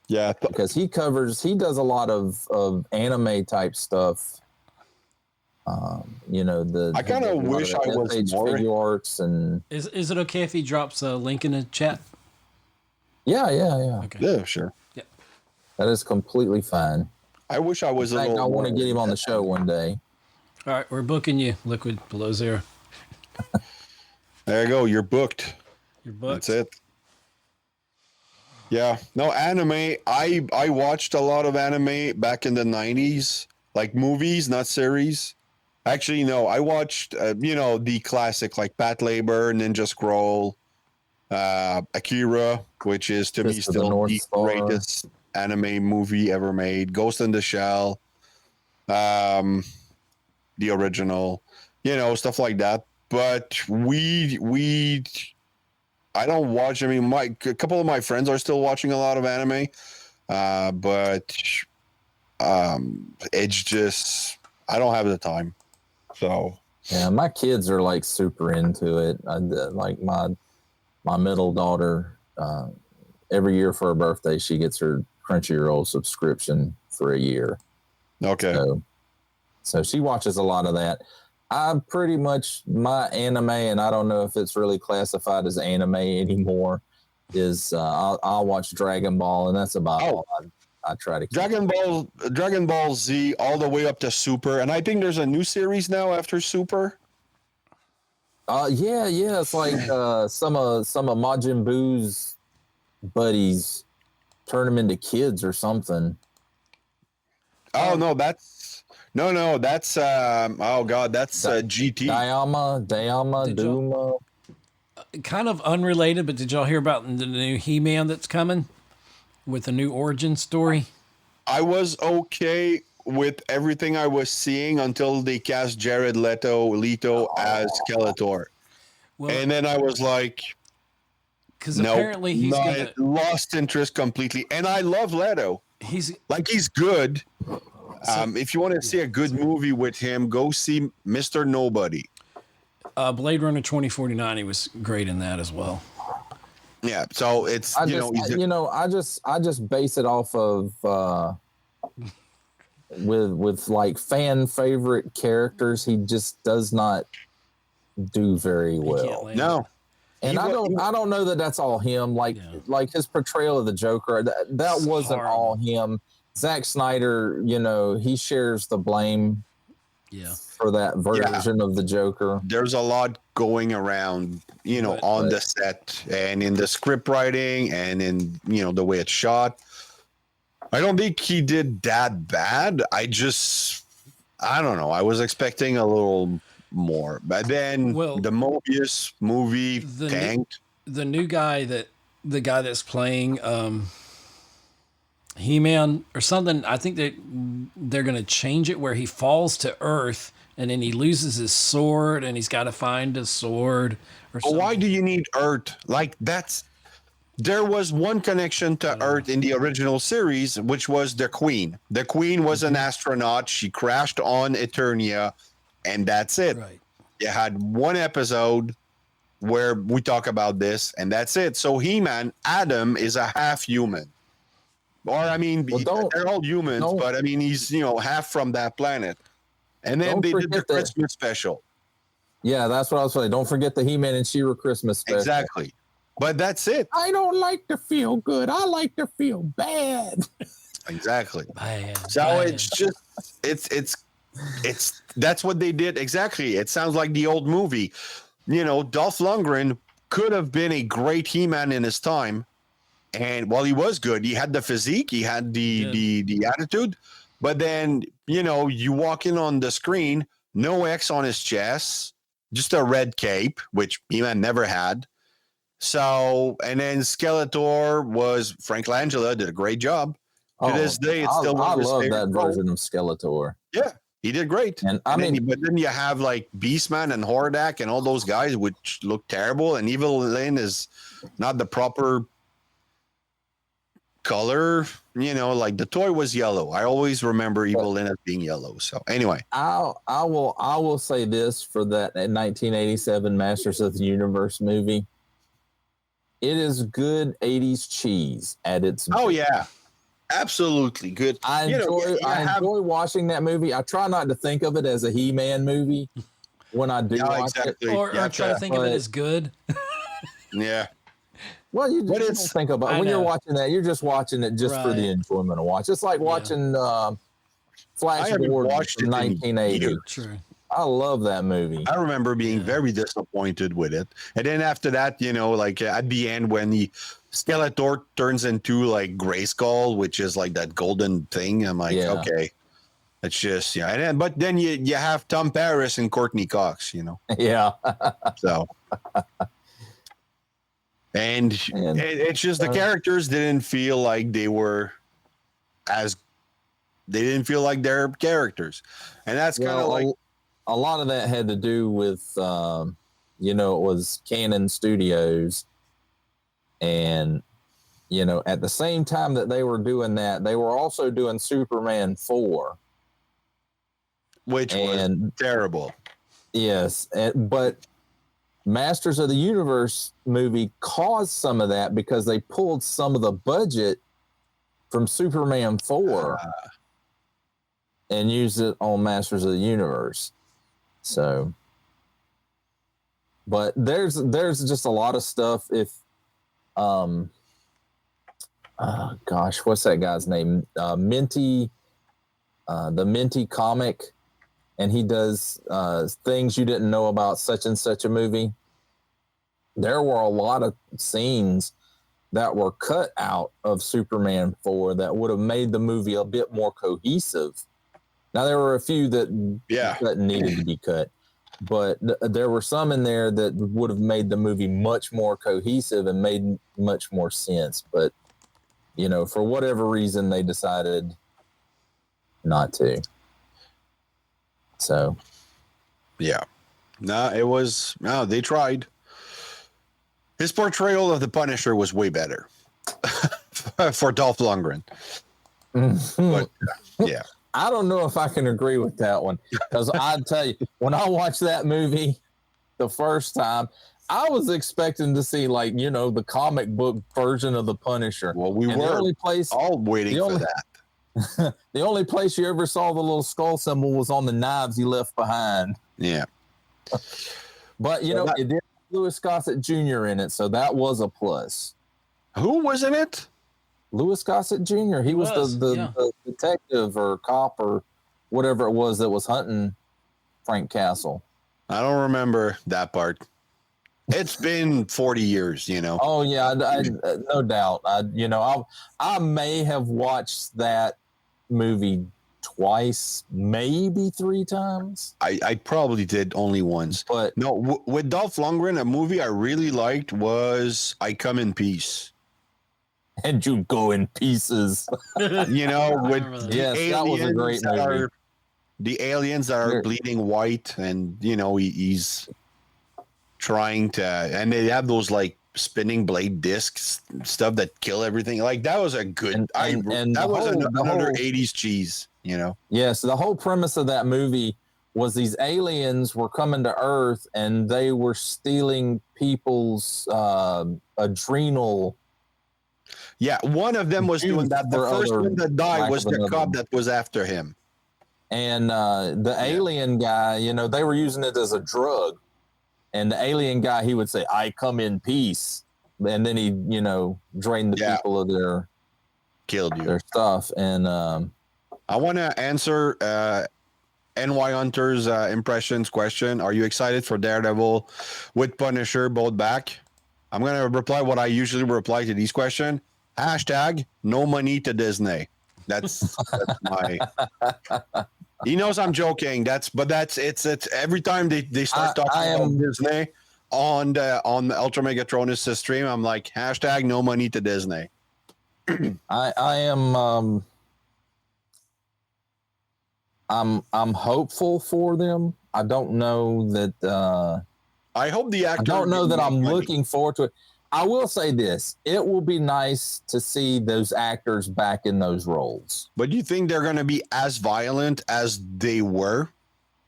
Yeah, because he does a lot of anime type stuff. I kind of wish I was more figure arts and. Is it okay if he drops a link in the chat? Yeah. Okay. Yeah, sure. Yeah. That is completely fine. I wish I was In fact, a little. I want to get him on the show one day. All right, we're booking you, Liquid Below Zero. There you go. You're booked. You're booked. That's it. Yeah. No, anime. I watched a lot of anime back in the 90s, like movies, not series. Actually, no, I watched, the classic like Pat Labor, Ninja Scroll, Akira, which is to me still the greatest anime movie ever made. Ghost in the Shell, the original, stuff like that. But I don't watch. I mean, a couple of my friends are still watching a lot of anime, but it's just I don't have the time. So yeah, my kids are like super into it. Like my middle daughter, every year for her birthday, she gets her Crunchyroll subscription for a year. Okay. So she watches a lot of that. I'm pretty much my anime, and I don't know if it's really classified as anime anymore. Is I'll watch Dragon Ball, and that's about all I try to keep. Dragon Ball Z, all the way up to Super, and I think there's a new series now after Super. Yeah, it's like some of Majin Buu's buddies turn them into kids or something. Oh no, that's GT. Duma. Kind of unrelated, but did y'all hear about the new He-Man that's coming with a new origin story? I was okay with everything I was seeing until they cast Jared Leto as Skeletor. Well, and then I was like, because apparently he's lost interest completely. And I love Leto. He's good. If you want to see a good movie with him, go see Mr. Nobody. Blade Runner 2049. He was great in that as well. Yeah, so it's I just base it off of with like fan favorite characters. He just does not do very well. No. And I don't know that that's all him. Like his portrayal of the Joker, that wasn't all him. Zack Snyder, he shares the blame for that version of the Joker. There's a lot going around, on the set and in the script writing and in, the way it's shot. I don't think he did that bad. I don't know. I was expecting a little more. But then the Mobius movie tanked. The guy that's playing He-Man or something, I think they're going to change it where he falls to Earth and then he loses his sword and he's got to find his sword or something. Why do you need Earth? There was one connection to Earth in the original series, which was the Queen. The Queen was an astronaut. She crashed on Eternia, and that's it. Right. You had one episode where we talk about this, and that's it. So He-Man, Adam, is a half human. Or, I mean, they're all humans, but, I mean, he's, half from that planet. And then they did the Christmas special. Yeah, that's what I was saying. Don't forget the He-Man and She-Ra Christmas special. Exactly. But that's it. I don't like to feel good. I like to feel bad. Exactly. Bad, so bad. It's just, it's that's what they did. Exactly. It sounds like the old movie. Dolph Lundgren could have been a great He-Man in his time. And while he was good, he had the physique, he had the attitude. But then, you walk in on the screen, no X on his chest, just a red cape, which He-Man never had. So, and then Skeletor was Frank Langella, did a great job. To this day, it's still one of his favorite. I love that version of Skeletor. Yeah, he did great. And but then you have like Beastman and Hordak and all those guys, which look terrible. And Evil Lyn is not the proper color, like the toy was yellow. I always remember Evil Lyn as being yellow. So anyway, I will say this for that 1987 Masters of the Universe movie. It is good 80s cheese at its best. Oh yeah, absolutely good. I enjoy watching that movie. I try not to think of it as a He-Man movie when I do watch it. Or try to think of it as good. Yeah. Well, you don't think about when you're watching that. You're just watching it just for the enjoyment of watch. It's like watching Flash Gordon from 1980. True. I love that movie. I remember being very disappointed with it. And then after that, like at the end when the Skeletor turns into like Grayskull, which is like that golden thing, I'm like, okay, it's just but then you have Tom Paris and Courtney Cox, Yeah. So and it's just the characters didn't feel like they didn't feel like they're characters, and that's kind of like. A lot of that had to do with, it was Canon Studios. And, at the same time that they were doing that, they were also doing Superman 4. Which was terrible. Yes. But Masters of the Universe movie caused some of that because they pulled some of the budget from Superman 4 and used it on Masters of the Universe. So, but there's just a lot of stuff. If, what's that guy's name? Minty, the Minty comic, and he does things you didn't know about such and such a movie. There were a lot of scenes that were cut out of Superman 4 that would have made the movie a bit more cohesive. Now, there were a few that needed to be cut, but there were some in there that would have made the movie much more cohesive and made much more sense. But, for whatever reason, they decided not to. So. Yeah. They tried. His portrayal of the Punisher was way better for Dolph Lundgren. But, yeah. I don't know if I can agree with that one, because I'd tell you, when I watched that movie the first time, I was expecting to see the comic book version of the Punisher. Well, we were all waiting for that. The only place you ever saw the little skull symbol was on the knives he left behind. Yeah. But, it did have Louis Gossett Jr. in it, so that was a plus. Who was in it? Louis Gossett Jr. He was the detective or cop or whatever it was that was hunting Frank Castle. I don't remember that part. It's been 40 years, Oh yeah, I no doubt. I may have watched that movie twice, maybe 3 times. I probably did only once. But no, with Dolph Lundgren, a movie I really liked was I Come in Peace. And you go in pieces. With that was a great movie. The aliens that are bleeding white, and he's trying to, and they have those like spinning blade discs stuff that kill everything. Like that was a good. That was another 80s cheese. Yes, the whole premise of that movie was these aliens were coming to Earth and they were stealing people's adrenal. Yeah, one of them was doing that. The first one that died was the cop that was after him. And the alien guy, they were using it as a drug. And the alien guy, he would say, "I come in peace." And then he, drain the people of their stuff. And I want to answer NY Hunter's impressions question. Are you excited for Daredevil with Punisher both back? I'm going to reply what I usually reply to these questions. # no money to Disney. That's my. He knows I'm joking. It's every time they start talking about Disney on the Ultra Megatronus stream, I'm like # no money to Disney. I am I'm hopeful for them. I don't know that I hope the actor. I don't know that I'm looking forward to it. I will say this. It will be nice to see those actors back in those roles. But do you think they're going to be as violent as they were?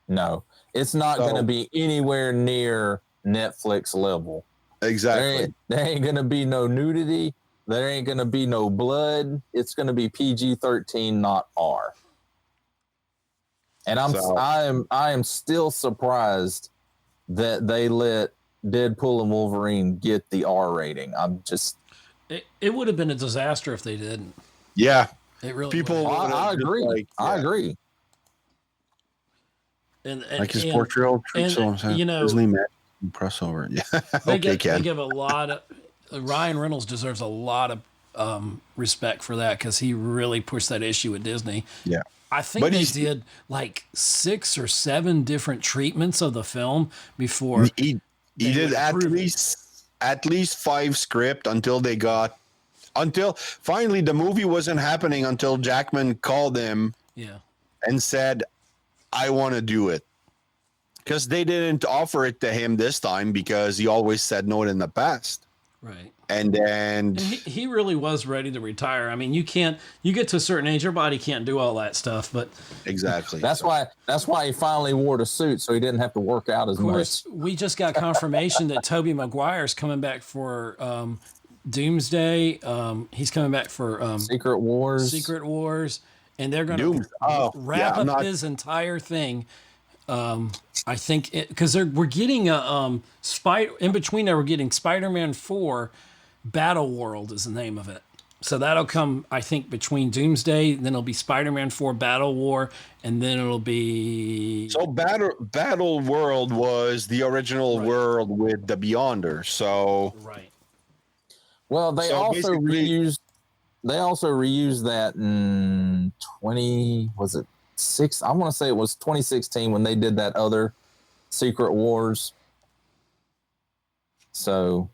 No. It's not going to be anywhere near Netflix level. Exactly. There ain't going to be no nudity. There ain't going to be no blood. It's going to be PG-13, not R. And I am still surprised that they let Deadpool and Wolverine get the R rating. I'm just. It would have been a disaster if they didn't. Yeah. It really People. I agree. Like, yeah. I agree. And like his portrayal, you know, Disney man crossover. Yeah. They give a lot of. Ryan Reynolds deserves a lot of respect for that because he really pushed that issue with Disney. Yeah. I think they did like 6 or 7 different treatments of the film before he did at least 5 script until finally the movie wasn't happening until Jackman called him and said, I want to do it. Because they didn't offer it to him this time because he always said no in the past. Right. And he really was ready to retire. I mean, you get to a certain age, your body can't do all that stuff, but exactly. That's why he finally wore the suit so he didn't have to work out as much. Of course, we just got confirmation that Tobey Maguire's coming back for Doomsday. He's coming back for Secret Wars, and they're going to wrap up his entire thing. I think because we're getting in between there, we're getting Spider-Man 4 Battle World is the name of it. So that'll come, I think, between Doomsday, then it'll be Spider-Man 4 Battle War, and then it'll be... So Battle World was the original world with the Beyonder, so... Right. Well, they also reused that in 2016? I want to say it was 2016 when they did that other Secret Wars. So...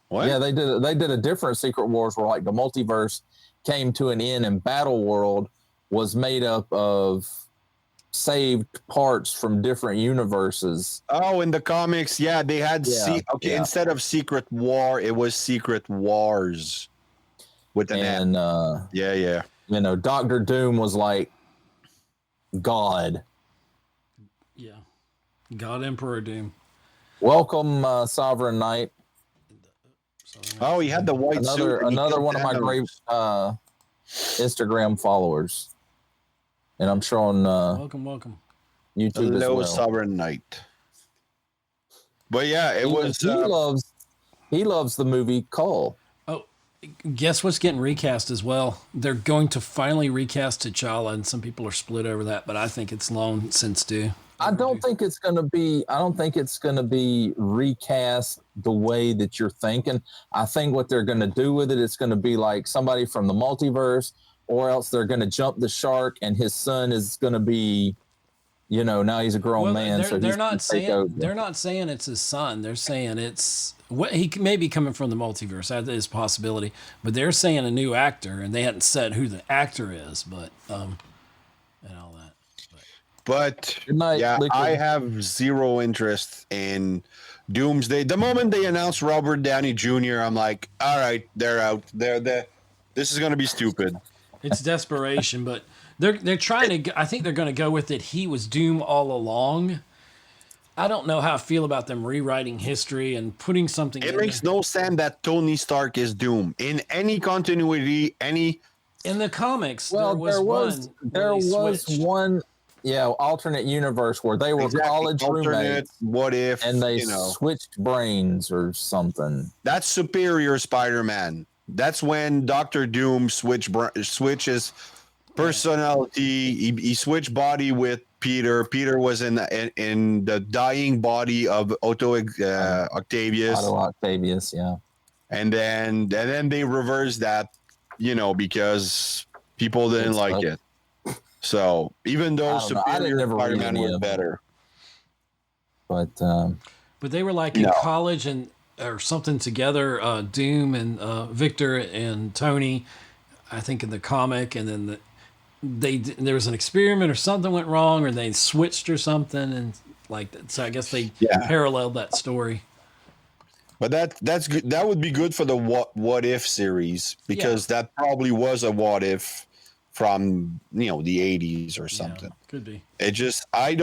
What? Yeah, they did a different Secret Wars where like the multiverse came to an end and Battle World was made up of saved parts from different universes. Oh, in the comics, they had instead of Secret War, it was Secret Wars with an N. You know, Doctor Doom was like God. Yeah. God Emperor Doom. Welcome, Sovereign Knight. Oh, he had the white suit. Another one of my great Instagram followers, and I'm showing welcome YouTube as well. Sovereign Knight. But yeah, he loves the movie Cole. Oh, guess what's getting recast as well? They're going to finally recast T'Challa, and some people are split over that, but I think it's long since due. I don't think it's going to be recast the way that you're thinking. I think what they're going to do with it's going to be like somebody from the multiverse, or else they're going to jump the shark and his son is going to be, you know, now he's a grown man. They're not saying it's his son. They're saying he may be coming from the multiverse. That is a possibility, but they're saying a new actor, and they hadn't said who the actor is, but and all that. But I have zero interest in Doomsday. The moment they announced Robert Downey Jr., I'm like, all right, they're out. This is going to be stupid. It's desperation, but they're trying to. I think they're going to go with it. He was Doom all along. I don't know how I feel about them rewriting history and putting something. It makes no sense that Tony Stark is Doom in any continuity. In the comics, there was one. Yeah, alternate universe where they were college roommates. What if? And they switched brains or something. That's Superior Spider-Man. That's when Dr. Doom switches personality. He switched body with Peter. Peter was in the dying body of Otto Octavius. Otto Octavius, yeah. And then they reversed that, because people didn't like it. So even though Superior Spider-Man was better, but they were like in college or something together. Doom and Victor and Tony, I think in the comic, and then there was an experiment or something went wrong, or they switched or something, and so I guess they paralleled that story. But that's good. That would be good for the what if series, because that probably was a what if from the 80s or something. Could be. It just I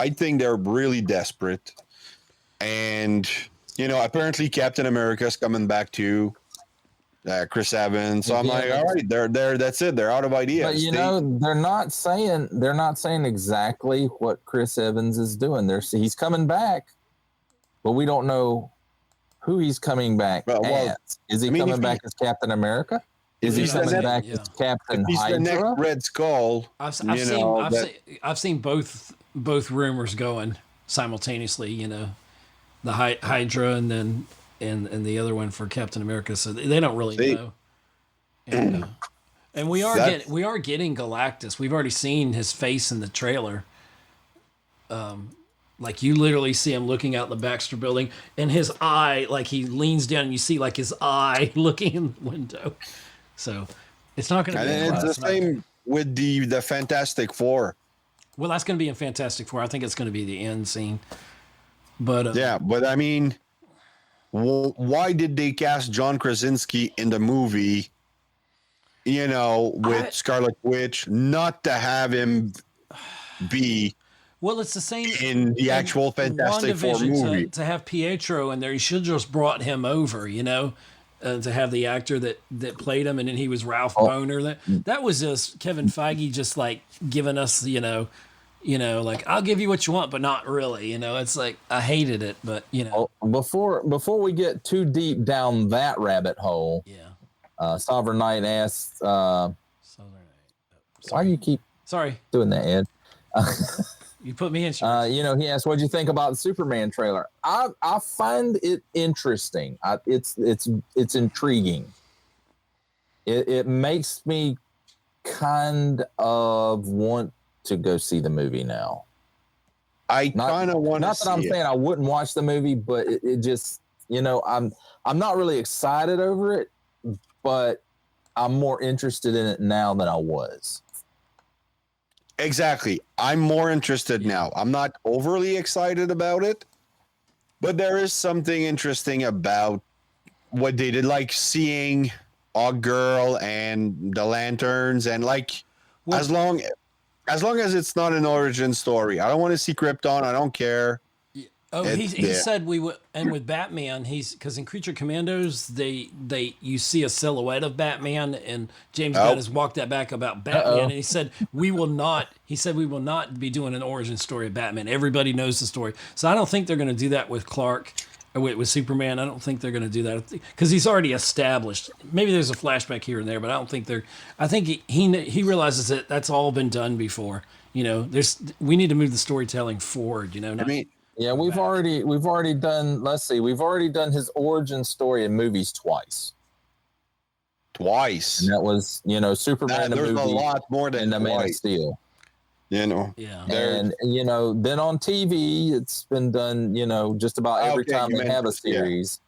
think they're really desperate. And apparently Captain America's coming back too. Chris Evans. So I'm like, all right, they're that's it. They're out of ideas. But they're not saying exactly what Chris Evans is doing. He's coming back. but we don't know who he's coming back as. Is he coming back as Captain America? Is he coming back as Captain He's Hydra? the next Red Skull. I've seen both rumors going simultaneously. You know, the Hydra and then and the other one for Captain America. So they don't really know. And we are getting Galactus. We've already seen his face in the trailer. Like you literally see him looking out the Baxter building, and his eye, like he leans down, and you see like his eye looking in the window. So it's not going to be. And it's the same with the Fantastic Four. Well, that's going to be in Fantastic Four. I think it's going to be the end scene. But but I mean, why did they cast John Krasinski in the movie? You know, with Scarlet Witch, not to have him be. Well, it's the same in the actual Fantastic Four movie. To have Pietro in there, you should just brought him over, you know, to have the actor that played him, and then he was Ralph Boner. That was just Kevin Feige just like giving us, you know, like I'll give you what you want, but not really. You know, it's like I hated it, but you know. Before we get too deep down that rabbit hole, Sovereign Knight asks, "Why do you keep doing that, Ed?" You put me in. You know, he asked, "What'd you think about the Superman trailer?" I find it interesting. It's intriguing. It makes me kind of want to go see the movie now. I kind of want to. Not that I'm saying I wouldn't watch the movie, but it just, you know, I'm not really excited over it, but I'm more interested in it now than I was. Exactly. I'm more interested now. I'm not overly excited about it, but there is something interesting about what they did, like seeing Girl and the Lanterns, and like as long as it's not an origin story. I don't want to see Krypton. I don't care. He said we would, and with Batman, because in Creature Commandos, you see a silhouette of Batman, and James Gunn has walked that back about Batman, and he said we will not be doing an origin story of Batman. Everybody knows the story, so I don't think they're going to do that with Clark or with Superman. I don't think they're going to do that because he's already established. Maybe there's a flashback here and there, but I don't think they're. I think he realizes that that's all been done before. You know, we need to move the storytelling forward. You know, yeah, we've already done. Let's see, we've already done his origin story in movies twice. And that was, you know, Superman. There's a lot more than the Man of Steel. You know. Yeah. And you know, then on TV, it's been done. You know, just about every time they have a series.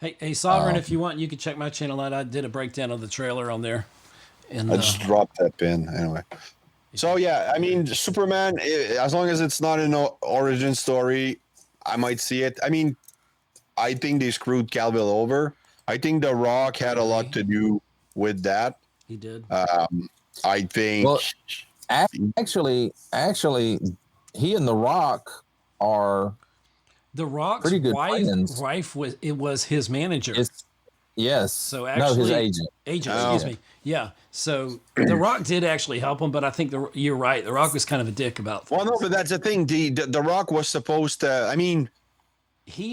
Yeah. Hey, Sovereign, if you want, you can check my channel out. I did a breakdown of the trailer on there. And I just dropped that pin anyway. So yeah, I mean, Superman, as long as it's not an origin story, I might see it. I mean, I think they screwed Cavill over. I think The Rock had a lot to do with that. He did. I think. Well, actually, he and The Rock are The Rock's pretty good friends. wife was his manager. Yes. So actually, his agent. Excuse me. Yeah. So The Rock did actually help him, but I think you're right. The Rock was kind of a dick about things. Well, no, but that's the thing. The Rock was supposed to. I mean,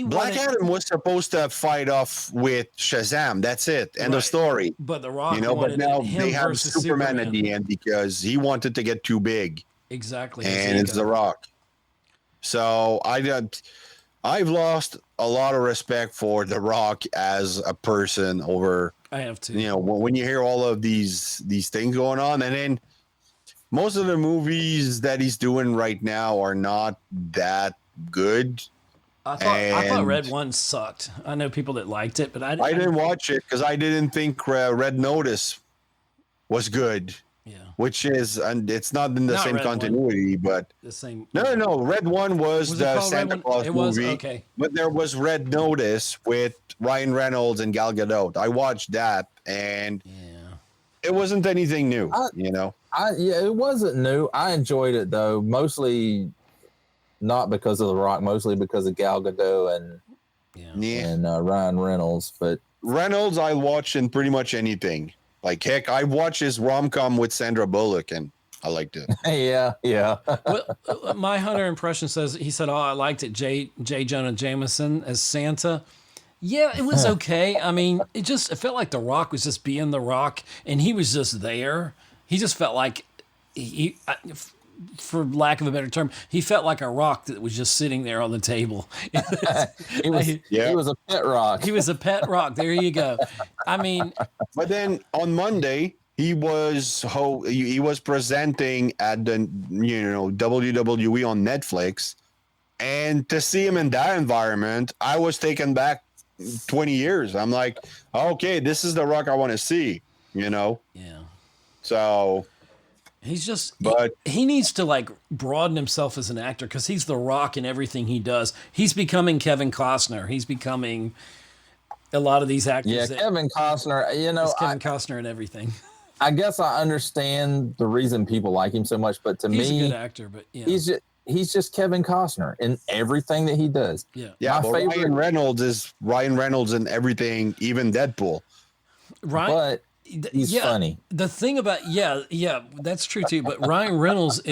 Black Adam was supposed to fight off with Shazam. That's it. End of story. But The Rock, but now they have Superman at the end because he wanted to get too big. Exactly. And it's The Rock. So I've lost a lot of respect for The Rock as a person over. I have too. You know, when you hear all of these things going on, and then most of the movies that he's doing right now are not that good. I thought Red One sucked. I know people that liked it, but I didn't watch it because I didn't think Red Notice was good. Yeah, which is, and it's not in the same continuity, but the same. No. Red One was the Santa Claus movie. Okay. But there was Red Notice with Ryan Reynolds and Gal Gadot. I watched that, and it wasn't anything new. It wasn't new. I enjoyed it though, mostly not because of The Rock, mostly because of Gal Gadot and Ryan Reynolds. But Reynolds, I watch in pretty much anything. Like, heck, I watched his rom-com with Sandra Bullock, and I liked it. Yeah. Well, my Hunter impression says he said, "Oh, I liked it." J. Jonah Jameson as Santa. Yeah, it was okay. I mean, it felt like The Rock was just being The Rock, and he was just there. He just felt like for lack of a better term, he felt like a rock that was just sitting there on the table. He was a pet rock. He was a pet rock. There you go. I mean, but then on Monday he was presenting at the WWE on Netflix, and to see him in that environment, I was taken back 20 years. I'm like, okay, this is the Rock I want to see. Yeah. So. He's just, but he needs to like broaden himself as an actor because he's The Rock in everything he does. He's becoming Kevin Costner. He's becoming a lot of these actors. Yeah, Kevin Costner, Kevin Costner and everything. I guess I understand the reason people like him so much, but to me, he's a good actor, but yeah. He's just Kevin Costner in everything that he does. Yeah. My favorite Ryan Reynolds is Ryan Reynolds in everything, even Deadpool. Right. But he's funny. The thing about that's true too. But Ryan Reynolds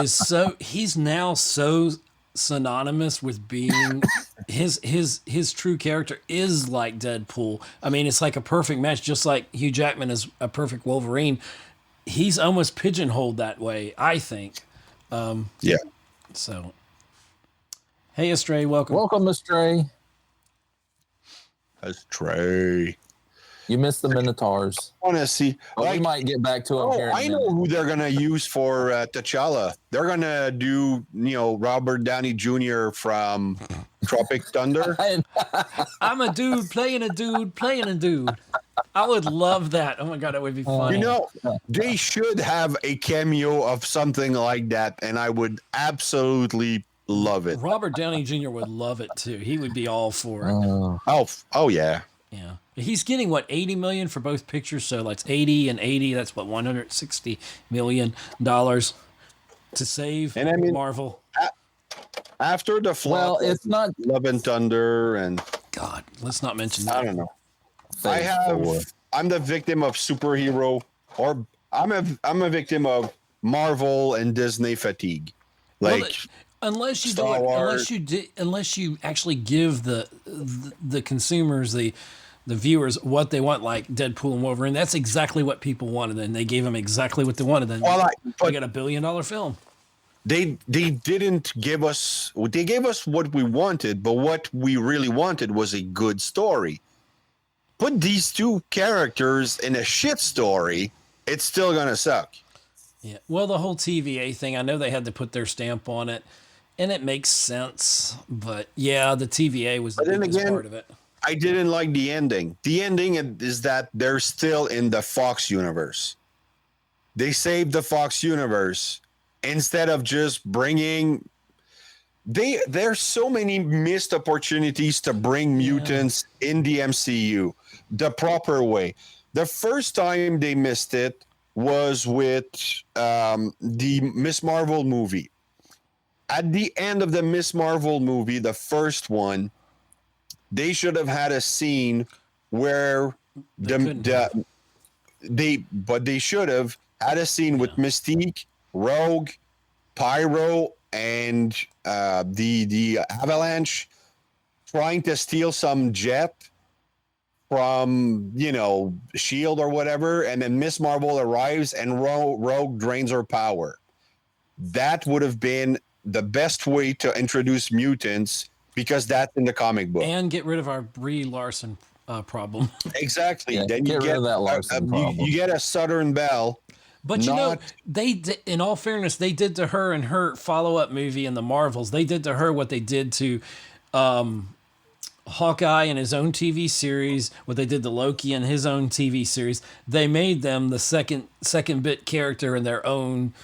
he's now so synonymous with being his true character is like Deadpool. I mean, it's like a perfect match, just like Hugh Jackman is a perfect Wolverine. He's almost pigeonholed that way, I think. Yeah. So, hey, Astray, welcome. Welcome, Astray. Astray. You missed the Minotaurs. I want to see. We might get back to them here. I know who they're gonna use for T'Challa. They're gonna do, Robert Downey Jr. from Tropic Thunder. I'm a dude playing a dude playing a dude. I would love that. Oh my god, that would be funny. They should have a cameo of something like that, and I would absolutely love it. Robert Downey Jr. would love it too. He would be all for it. Oh yeah. Yeah. He's getting what, $80 million for both pictures, so that's 80 and 80. That's what, $160 million to save Marvel. After the flop, well, it's not Love and Thunder and God. Let's not mention that. I don't know. I'm the victim of superhero, or I'm a victim of Marvel and Disney fatigue. Unless you Star Wars. unless you actually give the consumers, the viewers, what they want, like Deadpool and Wolverine. That's exactly what people wanted, and they gave them exactly what they wanted. Then they got a $1 billion film. They didn't give us. They gave us what we wanted, but what we really wanted was a good story. Put these two characters in a shit story, it's still gonna suck. Yeah. Well, the whole TVA thing, I know they had to put their stamp on it, and it makes sense. But yeah, the TVA was the biggest part of it. I didn't like the ending. The ending is that they're still in the Fox universe. They saved the Fox universe instead of just bringing. There's so many missed opportunities to bring mutants in the MCU the proper way. The first time they missed it was with the Miss Marvel movie. At the end of the Miss Marvel movie, the first one, they should have had a scene where they should have had a scene with Mystique, Rogue, Pyro, and the Avalanche trying to steal some jet from Shield or whatever, and then Miss Marvel arrives and Rogue drains her power. That would have been the best way to introduce mutants, because that's in the comic book. And get rid of our Brie Larson problem. Exactly. Yeah, then get rid of that Larson problem. You get a Southern Belle. But they did, in all fairness, they did to her in her follow-up movie in the Marvels. They did to her what they did to Hawkeye in his own TV series, what they did to Loki in his own TV series. They made them the second bit character in their own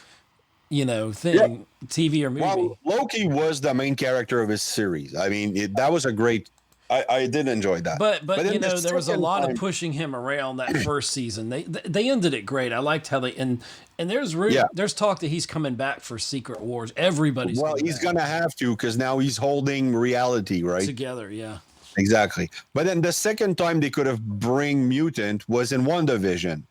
thing, TV or movie. Well, Loki was the main character of his series. I mean, that was a great. I did enjoy that. But there was a lot of pushing him around that first season. They ended it great. I liked how they and there's talk that he's coming back for Secret Wars. Everybody's he's gonna have to, because now he's holding reality together. Yeah, exactly. But then the second time they could have bring mutant was in WandaVision.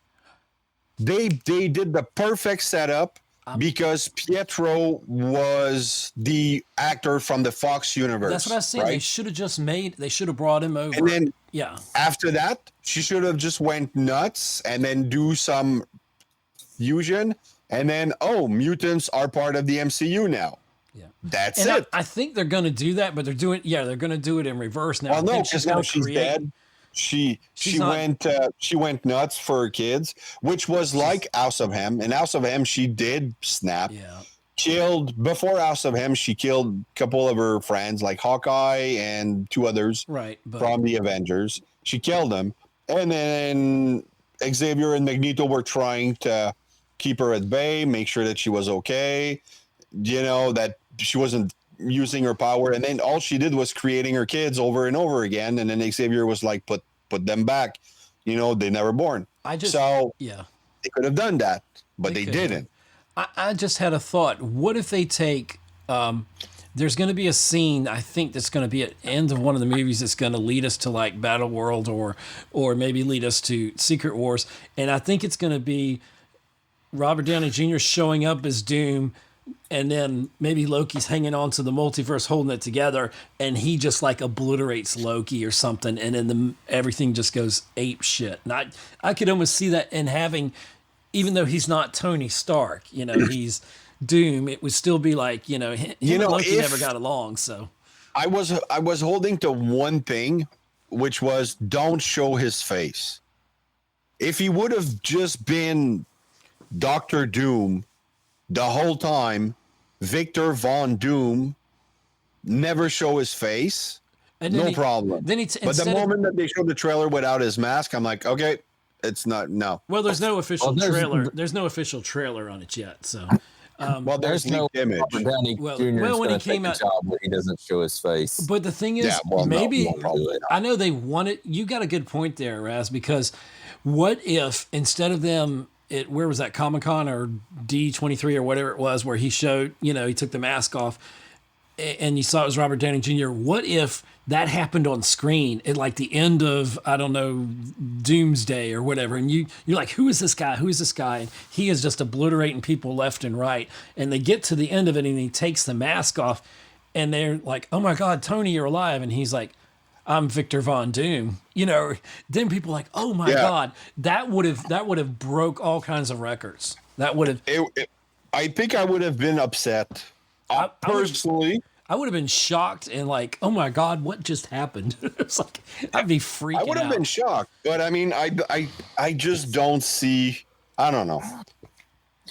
They did the perfect setup. because Pietro was the actor from the Fox universe. That's what I said. Right? They should have brought him over. And then after that, she should have just went nuts and then do some fusion. And then, mutants are part of the MCU now. Yeah. That's it. I think they're going to do that, but they're going to do it in reverse now. Well, no, because now she's dead. She went nuts for her kids, which was like House of M. In House of M, she did snap. Yeah. Before House of M, she killed a couple of her friends, like Hawkeye and two others from the Avengers. She killed them. And then Xavier and Magneto were trying to keep her at bay, make sure that she was okay, that she wasn't using her power. And then all she did was creating her kids over and over again. And then Xavier was like, put them back. They never born. They could have done that, but they didn't. I just had a thought. What if they take, there's going to be a scene, I think that's going to be at the end of one of the movies that's going to lead us to like Battle World or maybe lead us to Secret Wars. And I think it's going to be Robert Downey Jr. showing up as Doom, and then maybe Loki's hanging on to the multiverse, holding it together, and he just like obliterates Loki or something, and then everything just goes ape shit. And I could almost see that in having, even though he's not Tony Stark, he's Doom, it would still be like, him and Loki never got along. So I was holding to one thing, which was don't show his face. If he would have just been Dr. Doom the whole time, Victor Von Doom, never show his face, no problem. But the moment that they showed the trailer without his mask, I'm like, okay, it's not, no. Well, there's no official trailer. There's no official trailer on it yet, so. There's no image. When he came out, where he doesn't show his face. But the thing is, I know they want it. You got a good point there, Raz, because what if instead of them, where was that, Comic-Con or D23 or whatever it was, where he showed, he took the mask off and you saw it was Robert Downey Jr. What if that happened on screen at like the end of, I don't know, Doomsday or whatever, and you're like, who is this guy? Who is this guy? And he is just obliterating people left and right. And they get to the end of it and he takes the mask off and they're like, oh my God, Tony, you're alive. And he's like, I'm Victor Von Doom. Then people are like, oh my God, that would have broke all kinds of records. That would have. I think I would have been upset. Personally, I would have been shocked and like, oh my God, what just happened? It's like, I'd be freaking out. I would have been shocked, but I mean, I just don't see. I don't know.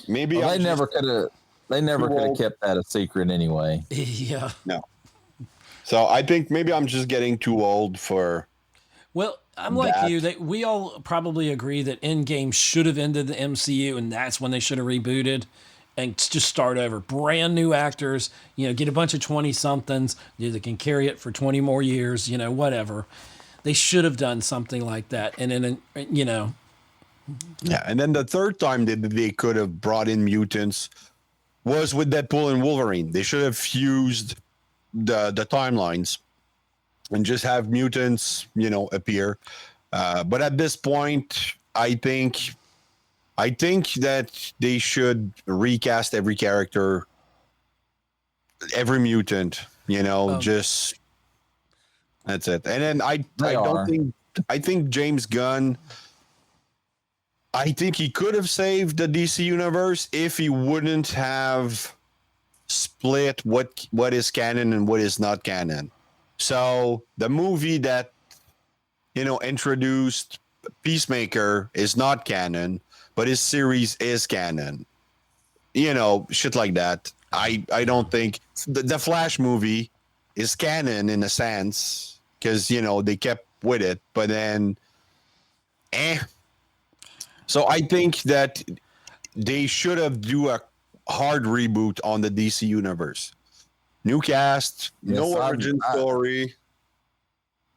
Maybe they never could have kept that a secret anyway. Yeah. No. So I think maybe I'm just getting too old for. Well, I'm like you. That we all probably agree that Endgame should have ended the MCU, and that's when they should have rebooted and just start over. Brand new actors, get a bunch of 20-somethings that can carry it for 20 more years, whatever. They should have done something like that. And then, Yeah, and then the third time that they could have brought in mutants was with Deadpool and Wolverine. They should have fused the timelines and just have mutants, appear. But at this point, I think that they should recast every character, every mutant, just that's it. And then I think James Gunn, I think he could have saved the DC universe if he wouldn't have split what is canon and what is not canon. So the movie that introduced Peacemaker is not canon, but his series is canon. Shit like that. I don't think the Flash movie is canon in a sense because they kept with it, but then So I think that they should have do a hard reboot on the DC universe. New cast, no origin story.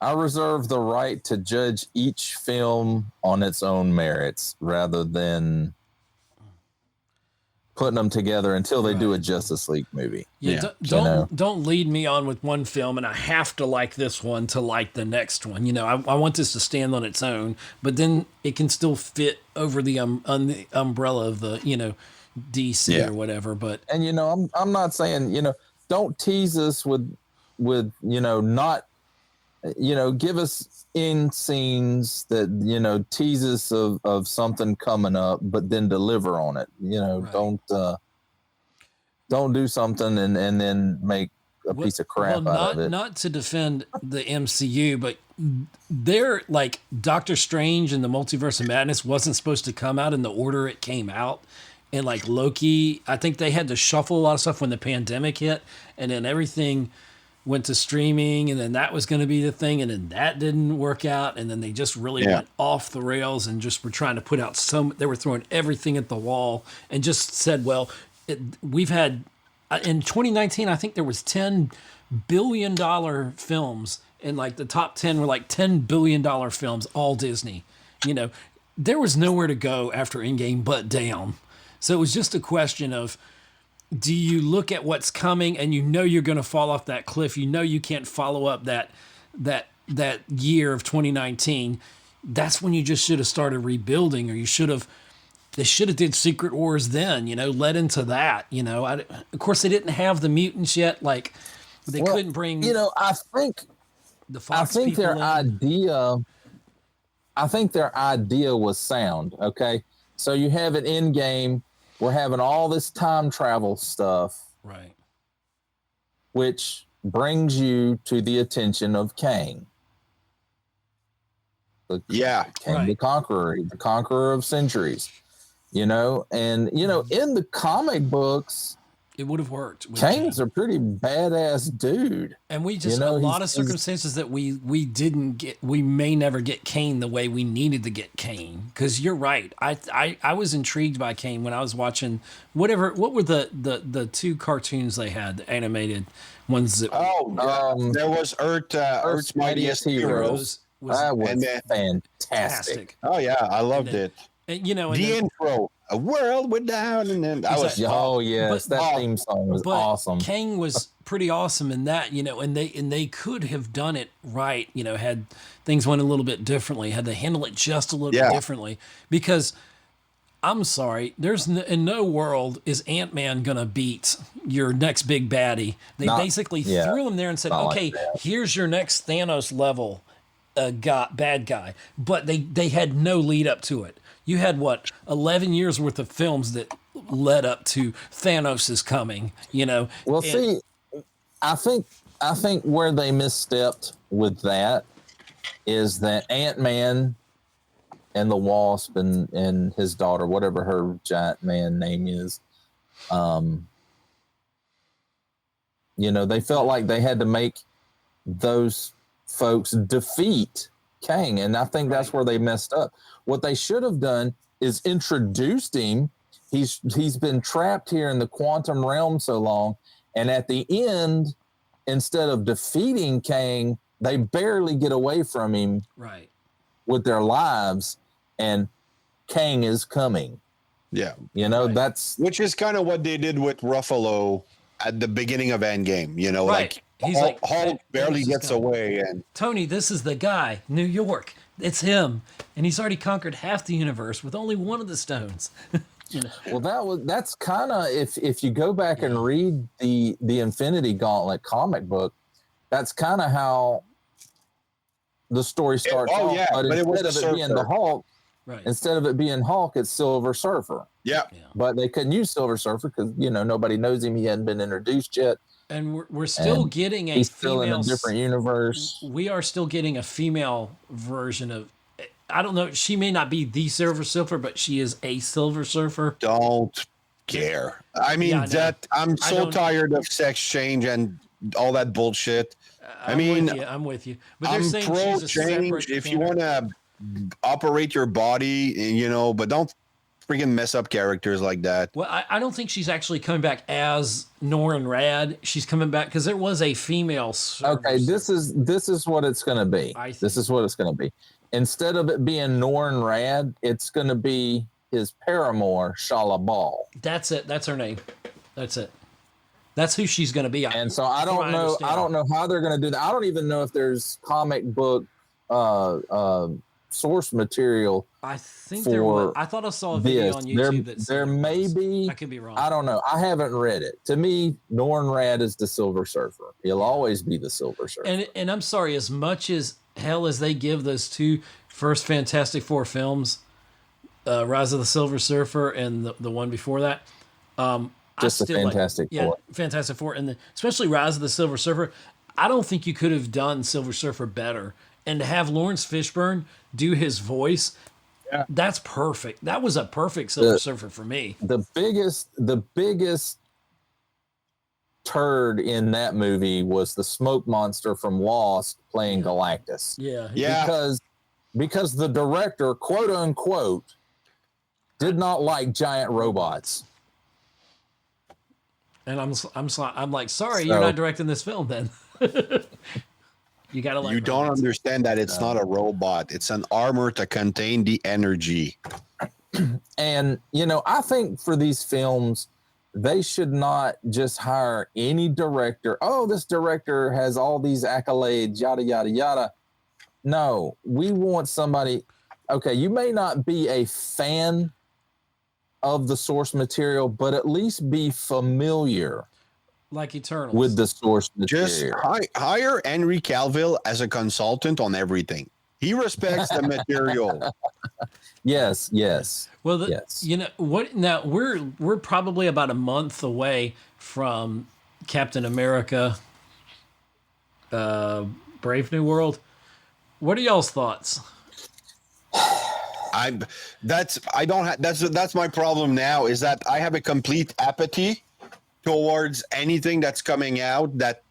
I reserve the right to judge each film on its own merits rather than putting them together until they do a Justice League movie. Yeah, don't lead me on with one film and I have to like this one to like the next one. I want this to stand on its own, but then it can still fit over the umbrella of the DC or whatever. But and I'm not saying don't tease us with not give us end scenes that tease us of something coming up, but then deliver on it. Right. Don't do something and then make a piece of crap out of it. Not to defend the MCU, but they're like Doctor Strange and the Multiverse of Madness wasn't supposed to come out in the order it came out. And like Loki, I think they had to shuffle a lot of stuff when the pandemic hit, and then everything went to streaming, and then that was going to be the thing, and then that didn't work out, and then they just really went off the rails and just were trying to put out they were throwing everything at the wall and just said, well, we've had in 2019, I think there was $10 billion films, and like the top 10 were like $10 billion films, all Disney. There was nowhere to go after Endgame but down. So it was just a question of, do you look at what's coming and you're going to fall off that cliff? You can't follow up that year of 2019. That's when you just should have started rebuilding, or they should have did Secret Wars then, led into that, of course they didn't have the mutants yet. Like they couldn't bring, I think their idea was sound. Okay. So you have an end game. We're having all this time travel stuff. Right. Which brings you to the attention of Kang. Kang the conqueror of centuries. In the comic books, it would have worked. Kang's a pretty badass dude. And we just, a lot of circumstances that we didn't get, we may never get Kane the way we needed to get Kane. Because you're right. I was intrigued by Kane when I was watching what were the two cartoons they had, the animated ones that... there was Earth's Mightiest Heroes. That was fantastic. Oh yeah, I loved it. And, the intro, a world without, and then that theme song was awesome. Kang was pretty awesome in that, and they could have done it right, had things went a little bit differently, had to handle it just a little bit differently. Because I'm sorry, in no world is Ant-Man gonna beat your next big baddie. They basically threw him there and said, okay, here's your next Thanos level bad guy, but they had no lead up to it. You had 11 years worth of films that led up to Thanos is coming, Well, see, I think where they misstepped with that is that Ant-Man and the Wasp and his daughter, whatever her giant man name is, they felt like they had to make those folks defeat Kang, and I think that's where they messed up. What they should have done is introduced him. He's been trapped here in the quantum realm so long, and at the end, instead of defeating Kang, they barely get away from him with their lives, and Kang is coming. Yeah. That's... Which is kind of what they did with Ruffalo at the beginning of Endgame, like... He's Hulk barely gets away, and Tony, this is the guy, New York. It's him, and he's already conquered half the universe with only one of the stones. Well, that's kind of if you go back and read the Infinity Gauntlet comic book, that's kind of how the story starts. But instead of it being the Hulk, instead of it being Hulk, it's Silver Surfer. Yeah. But they couldn't use Silver Surfer because nobody knows him. He hadn't been introduced yet. And we're still getting he's still in a different universe. We are still getting a female version of... I don't know. She may not be the Silver Surfer, but she is a Silver Surfer. Don't care. I mean, I'm so tired of sex change and all that bullshit. I'm with you. But I'm pro change if you want to operate your body, but don't freaking mess up characters like that. Well, I don't think she's actually coming back as Norrin Rad. She's coming back because there was a female. Okay, this is what it's going to be. This is what it's going to be. Instead of it being Norrin Rad, it's going to be his paramour, Shala Bal. That's it. That's her name. That's it. That's who she's going to be. And so I don't know how they're going to do that. I don't even know if there's comic book source material. I think there was. I thought I saw a video on YouTube that said there may be. I could be wrong. I don't know. I haven't read it. To me, Norrin Radd is the Silver Surfer. He'll always be the Silver Surfer. And I'm sorry, as much as hell as they give those two first Fantastic Four films, Rise of the Silver Surfer and the one before that, just the Fantastic Four. Yeah, Fantastic Four, and especially Rise of the Silver Surfer. I don't think you could have done Silver Surfer better. And to have Lawrence Fishburne do his voice, that's perfect. That was a perfect Silver Surfer for me. The biggest turd in that movie was the smoke monster from Lost playing Galactus. Yeah. Because the director, quote unquote, did not like giant robots. And I'm like, sorry, you're not directing this film then. You gotta like. You don't understand that it's not a robot; it's an armor to contain the energy. And I think for these films, they should not just hire any director. Oh, this director has all these accolades, yada yada yada. No, we want somebody. Okay, you may not be a fan of the source material, but at least be familiar. Like Eternals. With the source material. Just hire Henry Cavill as a consultant on everything. He respects the material. Yes. Well, yes. what? Now we're probably about a month away from Captain America, Brave New World. What are y'all's thoughts? That's my problem now, is that I have a complete apathy towards anything that's coming out that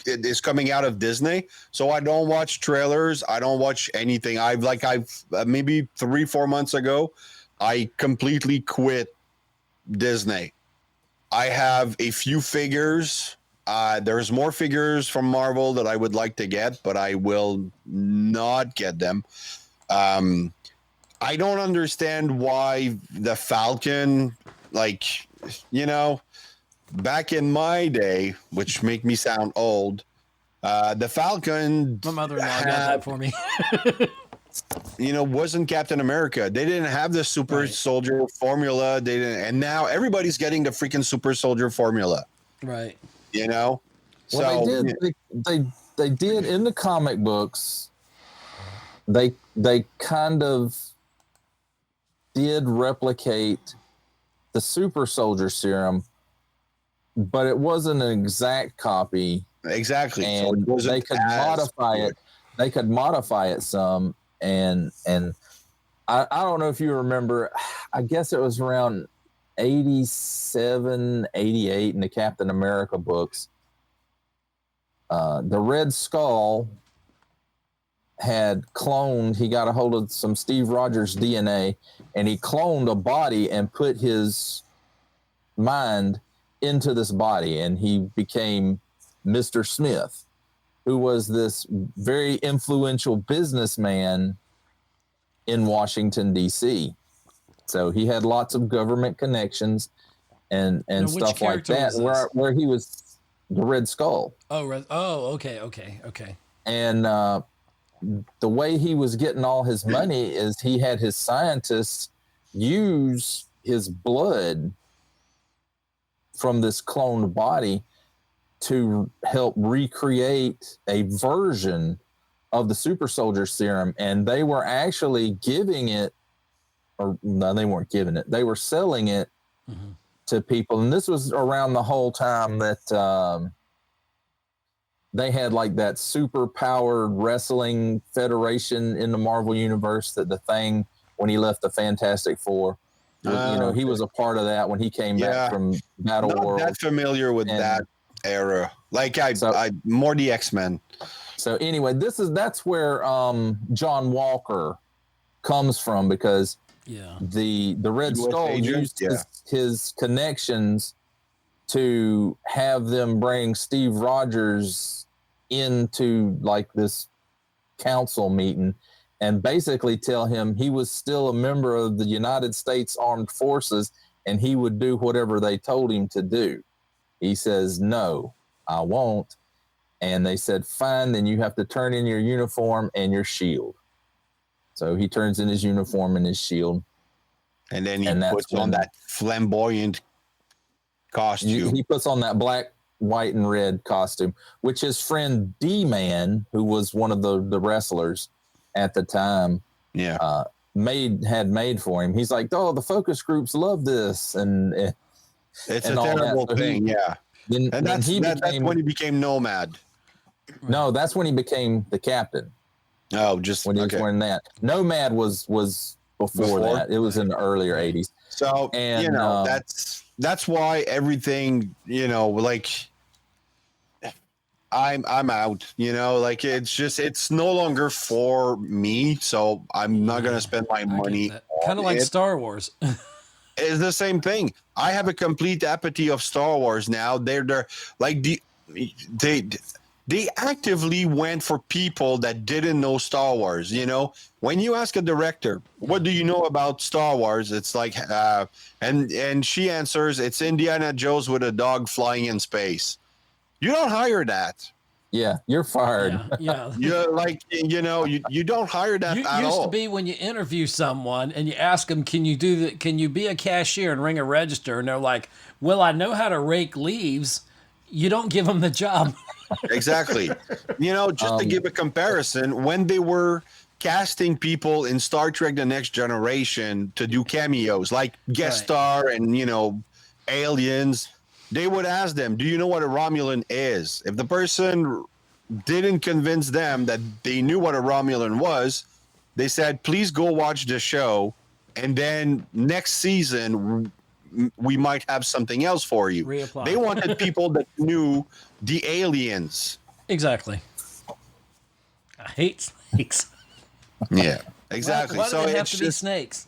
is coming out of Disney. So I don't watch trailers. I don't watch anything. I've maybe 3-4 months ago, I completely quit Disney. I have a few figures. There's more figures from Marvel that I would like to get, but I will not get them. I don't understand why the Falcon, back in my day, which make me sound old, the Falcon. My mother-in-law got that for me. Wasn't Captain America. They didn't have the super soldier formula. They didn't, and now everybody's getting the freaking super soldier formula. Right. Well, they did in the comic books. They kind of did replicate the super soldier serum, but it wasn't an exact copy. Exactly. And so they could modify it. They could modify it some. And I don't know if you remember, I guess it was around 87, 88 in the Captain America books. The Red Skull had cloned, he got a hold of some Steve Rogers DNA, and he cloned a body and put his mind into this body, and he became Mr. Smith, who was this very influential businessman in Washington, D.C. So he had lots of government connections and stuff like that, where he was the Red Skull. Okay. And the way he was getting all his money is he had his scientists use his blood from this cloned body to help recreate a version of the super soldier serum. And they were actually giving it, or no, they weren't giving it. They were selling it to people. And this was around the whole time that they had like that super powered wrestling federation in the Marvel universe, that the Thing, when he left the Fantastic Four, he was a part of that when he came back from Battle World. Not that familiar with that era. I more the X-Men. So anyway, that's where John Walker comes from, because the Red Skull used his connections to have them bring Steve Rogers into like this council meeting and basically tell him he was still a member of the United States Armed Forces and he would do whatever they told him to do. He says, "No, I won't." And they said, "Fine, then you have to turn in your uniform and your shield." So he turns in his uniform and his shield. And then he puts on that flamboyant costume. He puts on that black, white, and red costume, which his friend D-Man, who was one of the wrestlers at the time, had made for him. He's like, oh, the focus groups love this. And it's a terrible thing, that's when he became Nomad. No, that's when he became the captain. Oh, just when he was wearing that. Nomad was before that. It was in the earlier 80s. So, and that's why everything, like I'm out, like it's no longer for me. So I'm not going to spend my money. Kind of like Star Wars. It's the same thing. I have a complete apathy of Star Wars now. They're like they actively went for people that didn't know Star Wars. When you ask a director, what do you know about Star Wars? It's like, and she answers, it's Indiana Jones with a dog flying in space. You don't hire that. Yeah, you're fired. Yeah. You're like, you don't hire that at all. It used to be when you interview someone and you ask them, can you be a cashier and ring a register? And they're like, well, I know how to rake leaves. You don't give them the job. Exactly. Just to give a comparison, when they were casting people in Star Trek The Next Generation to do cameos, like guest star and, aliens, they would ask them, do you know what a Romulan is? If the person didn't convince them that they knew what a Romulan was, they said, please go watch the show. And then next season, we might have something else for you. Reapply. They wanted people that knew the aliens. Exactly. I hate snakes. Yeah, exactly. Why do they have to be snakes?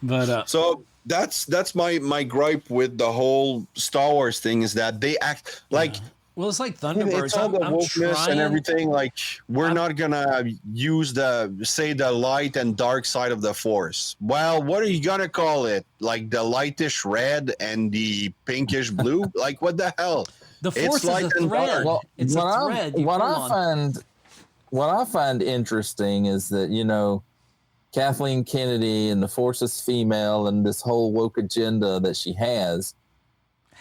But so that's my gripe with the whole Star Wars thing is that they act like. Well, it's like Thunderbirds. It's all the wokeness and everything. Like we're not gonna use the light and dark side of the Force. Well, what are you gonna call it? Like the lightish red and the pinkish blue? Like what the hell? The Force is a thread. Well, it's a thread. What I find interesting is that Kathleen Kennedy and the Force is female and this whole woke agenda that she has.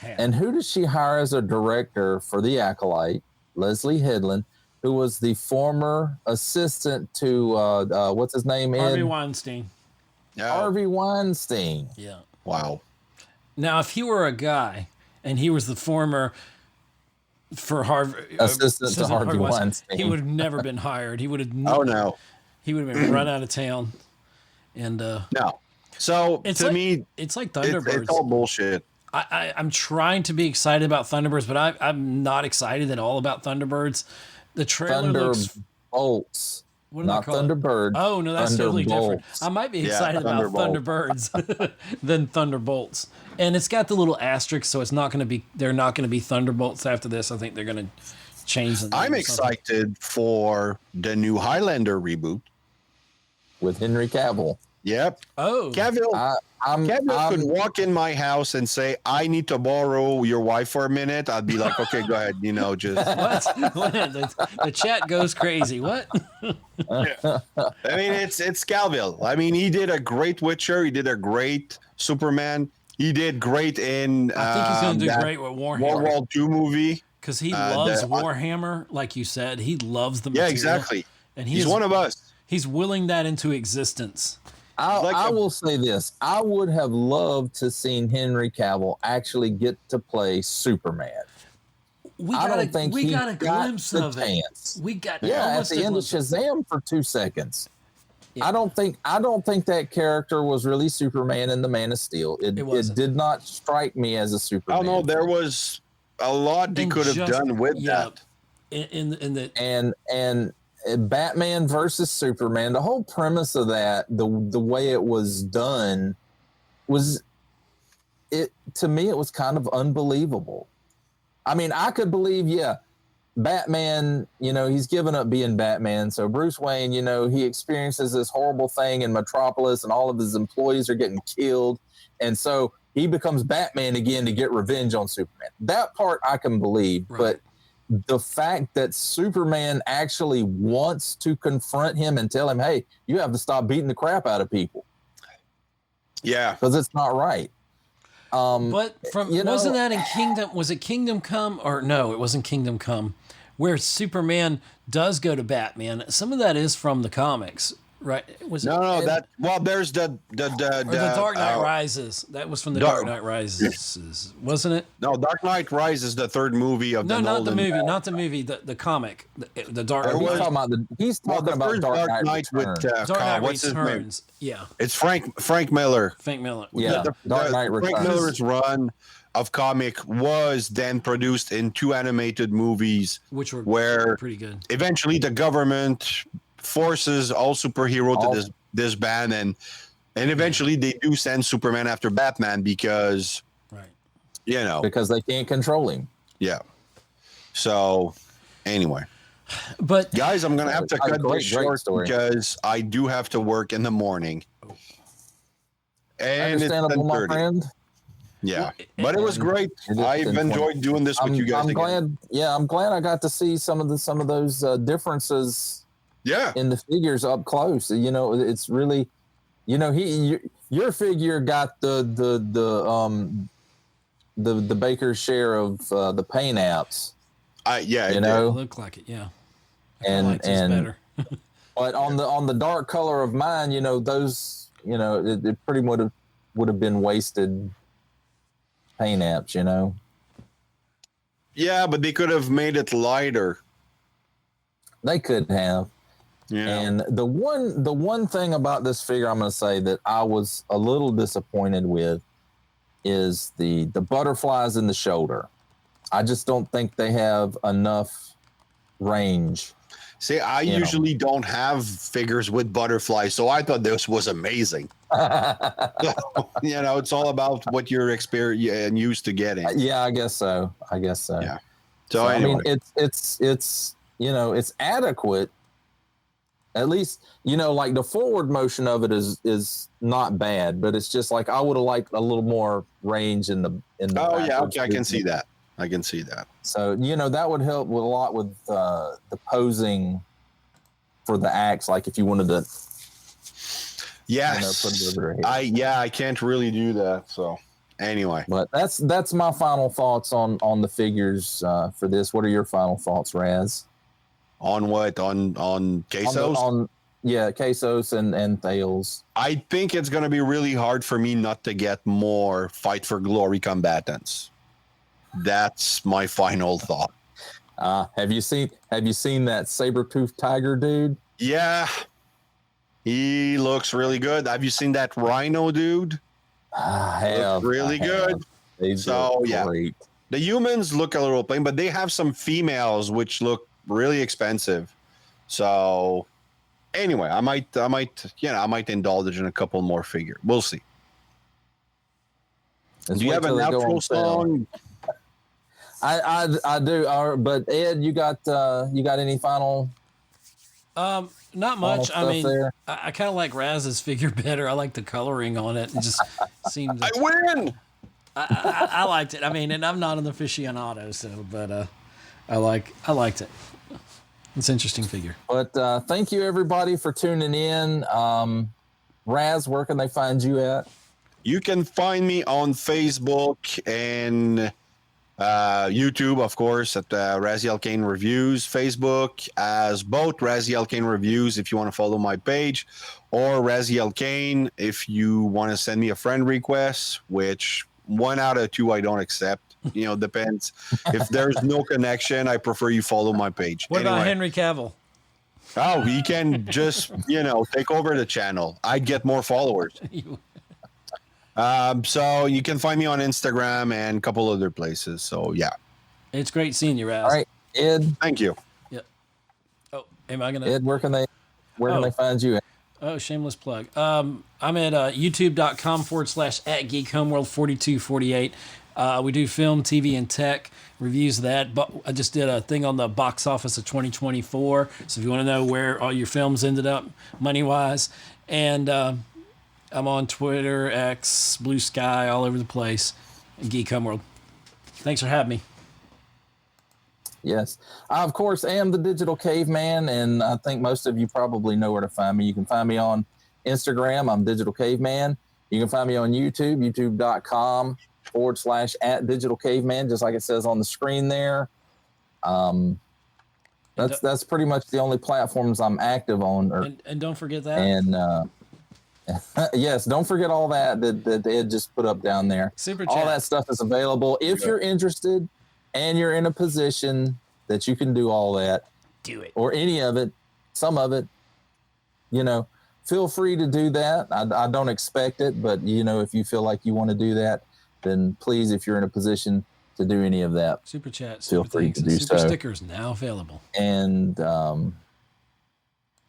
And who does she hire as a director for The Acolyte? Leslie Headland, who was the former assistant to, what's his name? Harvey Weinstein. Harvey Weinstein. Yeah. Wow. Now, if he were a guy and he was the former assistant to Harvey Weinstein, he would have never been hired. He would have. Oh, no. He would have been run out of town. And no. So, to me, it's like Thunderbirds. It's all bullshit. I'm trying to be excited about Thunderbirds, but I'm not excited at all about Thunderbirds. The trailer looks... Thunderbolts. What not Thunderbirds. Oh, no, that's totally different. I might be excited about Thunderbirds than Thunderbolts. And it's got the little asterisk, so it's not going to be... They're not going to be Thunderbolts after this. I think they're going to change the name. I'm excited for the new Highlander reboot. With Henry Cavill. Yep. Oh. Cavill could walk in my house and say, I need to borrow your wife for a minute. I'd be like, okay, go ahead. Just. What? The chat goes crazy. What? Yeah. I mean, it's Cavill. I mean, he did a great Witcher. He did a great Superman. He did great in. I think he's going to do great with Warhammer. World War II movie. Because he loves Warhammer, like you said. He loves the material. Yeah, exactly. And he's one of us. He's willing that into existence. I will say this. I would have loved to seen Henry Cavill actually get to play Superman. We got a glimpse of it. We got at the end of Shazam for 2 seconds. Yeah. I don't think that character was really Superman in the Man of Steel. It did not strike me as a Superman. Oh no, there was a lot they could have done with that. And Batman versus Superman, the whole premise of that, the way it was done to me it was kind of unbelievable. I mean, I could believe, Batman, he's given up being Batman. So Bruce Wayne, he experiences this horrible thing in Metropolis and all of his employees are getting killed. And so he becomes Batman again to get revenge on Superman. That part I can believe, right. the fact that Superman actually wants to confront him and tell him, hey, you have to stop beating the crap out of people. Yeah. Because it's not right. But wasn't that in Kingdom? Was it Kingdom Come? Or no, it wasn't Kingdom Come, where Superman does go to Batman. Some of that is from the comics, right? There's the Dark Knight Rises. That was from the Dark Knight Rises, wasn't it? No, Dark Knight Rises, the third movie of the Nolan. Not the movie, the comic, the Dark Knight. He's talking about Dark Knight with Dark Knight what's Returns. His name? Yeah, it's Frank Miller. Frank Miller. Yeah, Dark Knight Returns. Frank Miller's run of comic was then produced in 2 animated movies, which were pretty good. Eventually, the government forces all superhero to this ban, and eventually they do send Superman after Batman because, because they can't control him. Yeah. So, anyway. But guys, I'm gonna have to cut this short because I do have to work in the morning. And understandable, my friend. Yeah, but it was great. I've enjoyed doing this with you guys. I'm glad I got to see some of those differences. Yeah, in the figures up close. It's really, your figure got the Baker's share of the paint apps. It looked like it. Yeah. And better. But on the dark color of mine, those, it pretty would have been wasted paint apps, Yeah, but they could have made it lighter. They could have. Yeah. And the one thing about this figure I'm going to say that I was a little disappointed with is the butterflies in the shoulder. I just don't think they have enough range. See, I usually don't have figures with butterflies, so I thought this was amazing. It's all about what you're experienced and used to getting. Yeah, I guess so. Yeah. So anyway. I mean, it's adequate. At least, like the forward motion of it is not bad, but it's just like I would have liked a little more range in the. Oh yeah, okay, I can see that. So that would help a lot with the posing for the axe. Like if you wanted to. Yes. Put it over here. I can't really do that. So anyway, but that's my final thoughts on the figures for this. What are your final thoughts, Raz? On what? On Kasos? Kasos and Thales. I think it's going to be really hard for me not to get more Fight for Glory combatants. That's my final thought. Have you seen that saber-toothed tiger dude? Yeah. He looks really good. Have you seen that rhino dude? I have. Really good. They look great. The humans look a little plain, but they have some females which look really expensive. So anyway, I might indulge in a couple more figure. We'll see. Do you have an outro song? I do. But Ed, you got any final? Not much. I mean, I kind of like Raz's figure better. I like the coloring on it. It just seems. I win. I liked it. I mean, and I'm not an aficionado, but I liked it. It's an interesting figure. But thank you everybody for tuning in. Raz, where can they find you at? You can find me on Facebook and YouTube, of course, at Razyel Kayne Reviews. Facebook as both Razyel Kayne Reviews if you want to follow my page, or Razyel Kayne if you want to send me a friend request, which 1 out of 2 I don't accept. Depends. If there's no connection, I prefer you follow my page. What about Henry Cavill? Oh, he can just, take over the channel. I'd get more followers. So you can find me on Instagram and a couple other places. So yeah. It's great seeing you, Raz. All right, Ed. Thank you. Yep. Oh, am I gonna? Ed, where can they find you? Oh, shameless plug. I'm at youtube.com/@Geek Homeworld 4248. We do film, TV, and tech reviews of that. But I just did a thing on the box office of 2024. So if you want to know where all your films ended up money-wise, and I'm on Twitter, X, Blue Sky, all over the place. Geek Homeworld. Thanks for having me. Yes. I, of course, am the Digital Caveman, and I think most of you probably know where to find me. You can find me on Instagram. I'm Digital Caveman. You can find me on YouTube, youtube.com/@Digital Caveman, just like it says on the screen there. That's pretty much the only platforms I'm active on. And don't forget that. And yes, don't forget all that Ed just put up down there. Super all chat. that stuff is available. If you're interested and you're in a position that you can do all that, do it. Or any of it, some of it, feel free to do that. I don't expect it, but if you feel like you want to do that, then please, if you're in a position to do any of that, Super chat, feel super free thanks, to do super so. stickers now available. And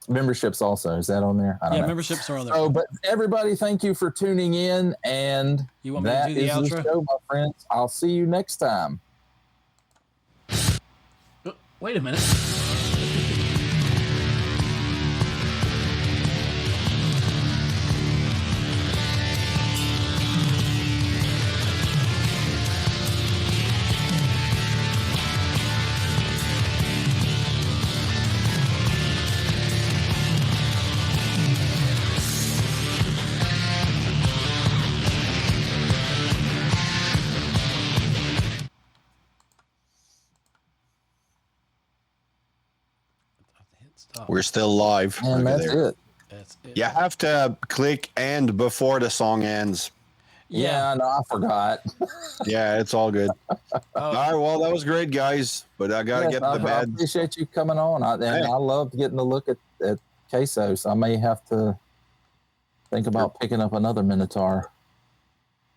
memberships also, is that on there? I don't know. Memberships are on there. So, but everybody, thank you for tuning in, and you want me to do the outro? The show, my friends. I'll see you next time. Oh, wait a minute. We're still live. And that's it. That's it. You have to click end before the song ends. Yeah, no, I forgot. Yeah, it's all good. All right, well, that was great, guys. But I gotta get to I bed. appreciate you coming on. I loved getting a look at Kasos. I may have to think about picking up another Minotaur.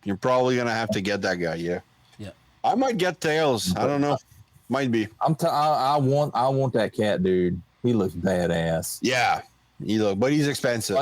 You're probably gonna have to get that guy. Yeah. Yeah. I might get Tails. I don't know. Might be. I want that cat dude. He looks badass. Yeah, but he's expensive.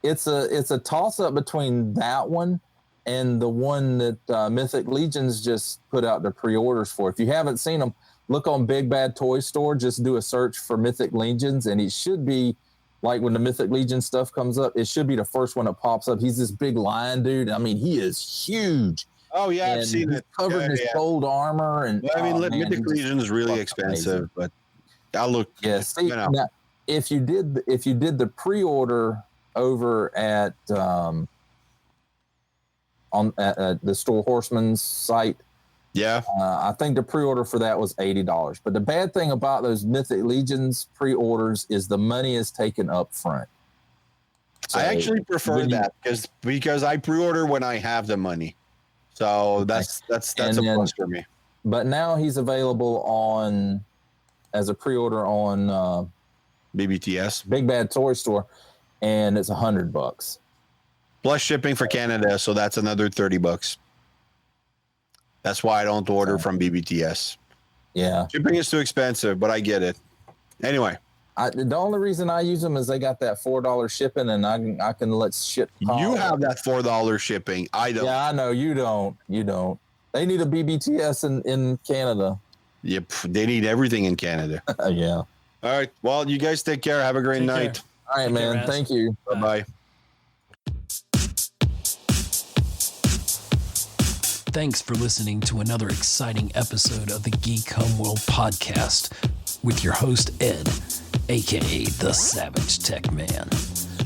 It's a toss up between that one and the one that Mythic Legions just put out the pre-orders for. If you haven't seen them, look on Big Bad Toy Store. Just do a search for Mythic Legions, and it should be like when the Mythic Legion stuff comes up. It should be the first one that pops up. He's this big lion dude. I mean, he is huge. Oh yeah, I've seen it. Covered in his gold armor, and well, I mean, Mythic Legion is really expensive, but I'll look. Yeah, now, if you did the pre-order over at the Store Horseman's site, yeah, I think the pre-order for that was $80. But the bad thing about those Mythic Legions pre-orders is the money is taken up front. So I actually prefer that because I pre-order when I have the money. So that's a plus for me. But now he's available as a pre-order on BBTS, Big Bad Toy Store, and it's $100 plus shipping for Canada. So that's another $30. That's why I don't order from BBTS. Yeah, shipping is too expensive, but I get it. Anyway, the only reason I use them is they got that $4 shipping, and I can let shit. You have that $4 shipping. I don't. Yeah, I know you don't. You don't. They need a BBTS in Canada. Yep, they need everything in Canada. Yeah. All right. Well, you guys take care. Have a great night. Care. All right, man. Care, Thank you. Bye-bye. Thanks for listening to another exciting episode of the Geek Homeworld podcast with your host, Ed, aka the Savage Tech Man.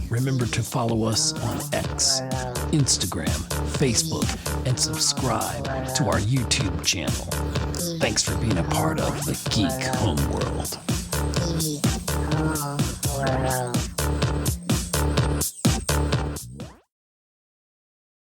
Remember to follow us on X, Instagram, Facebook, and subscribe to our YouTube channel. Thanks for being a part of the Geek Homeworld.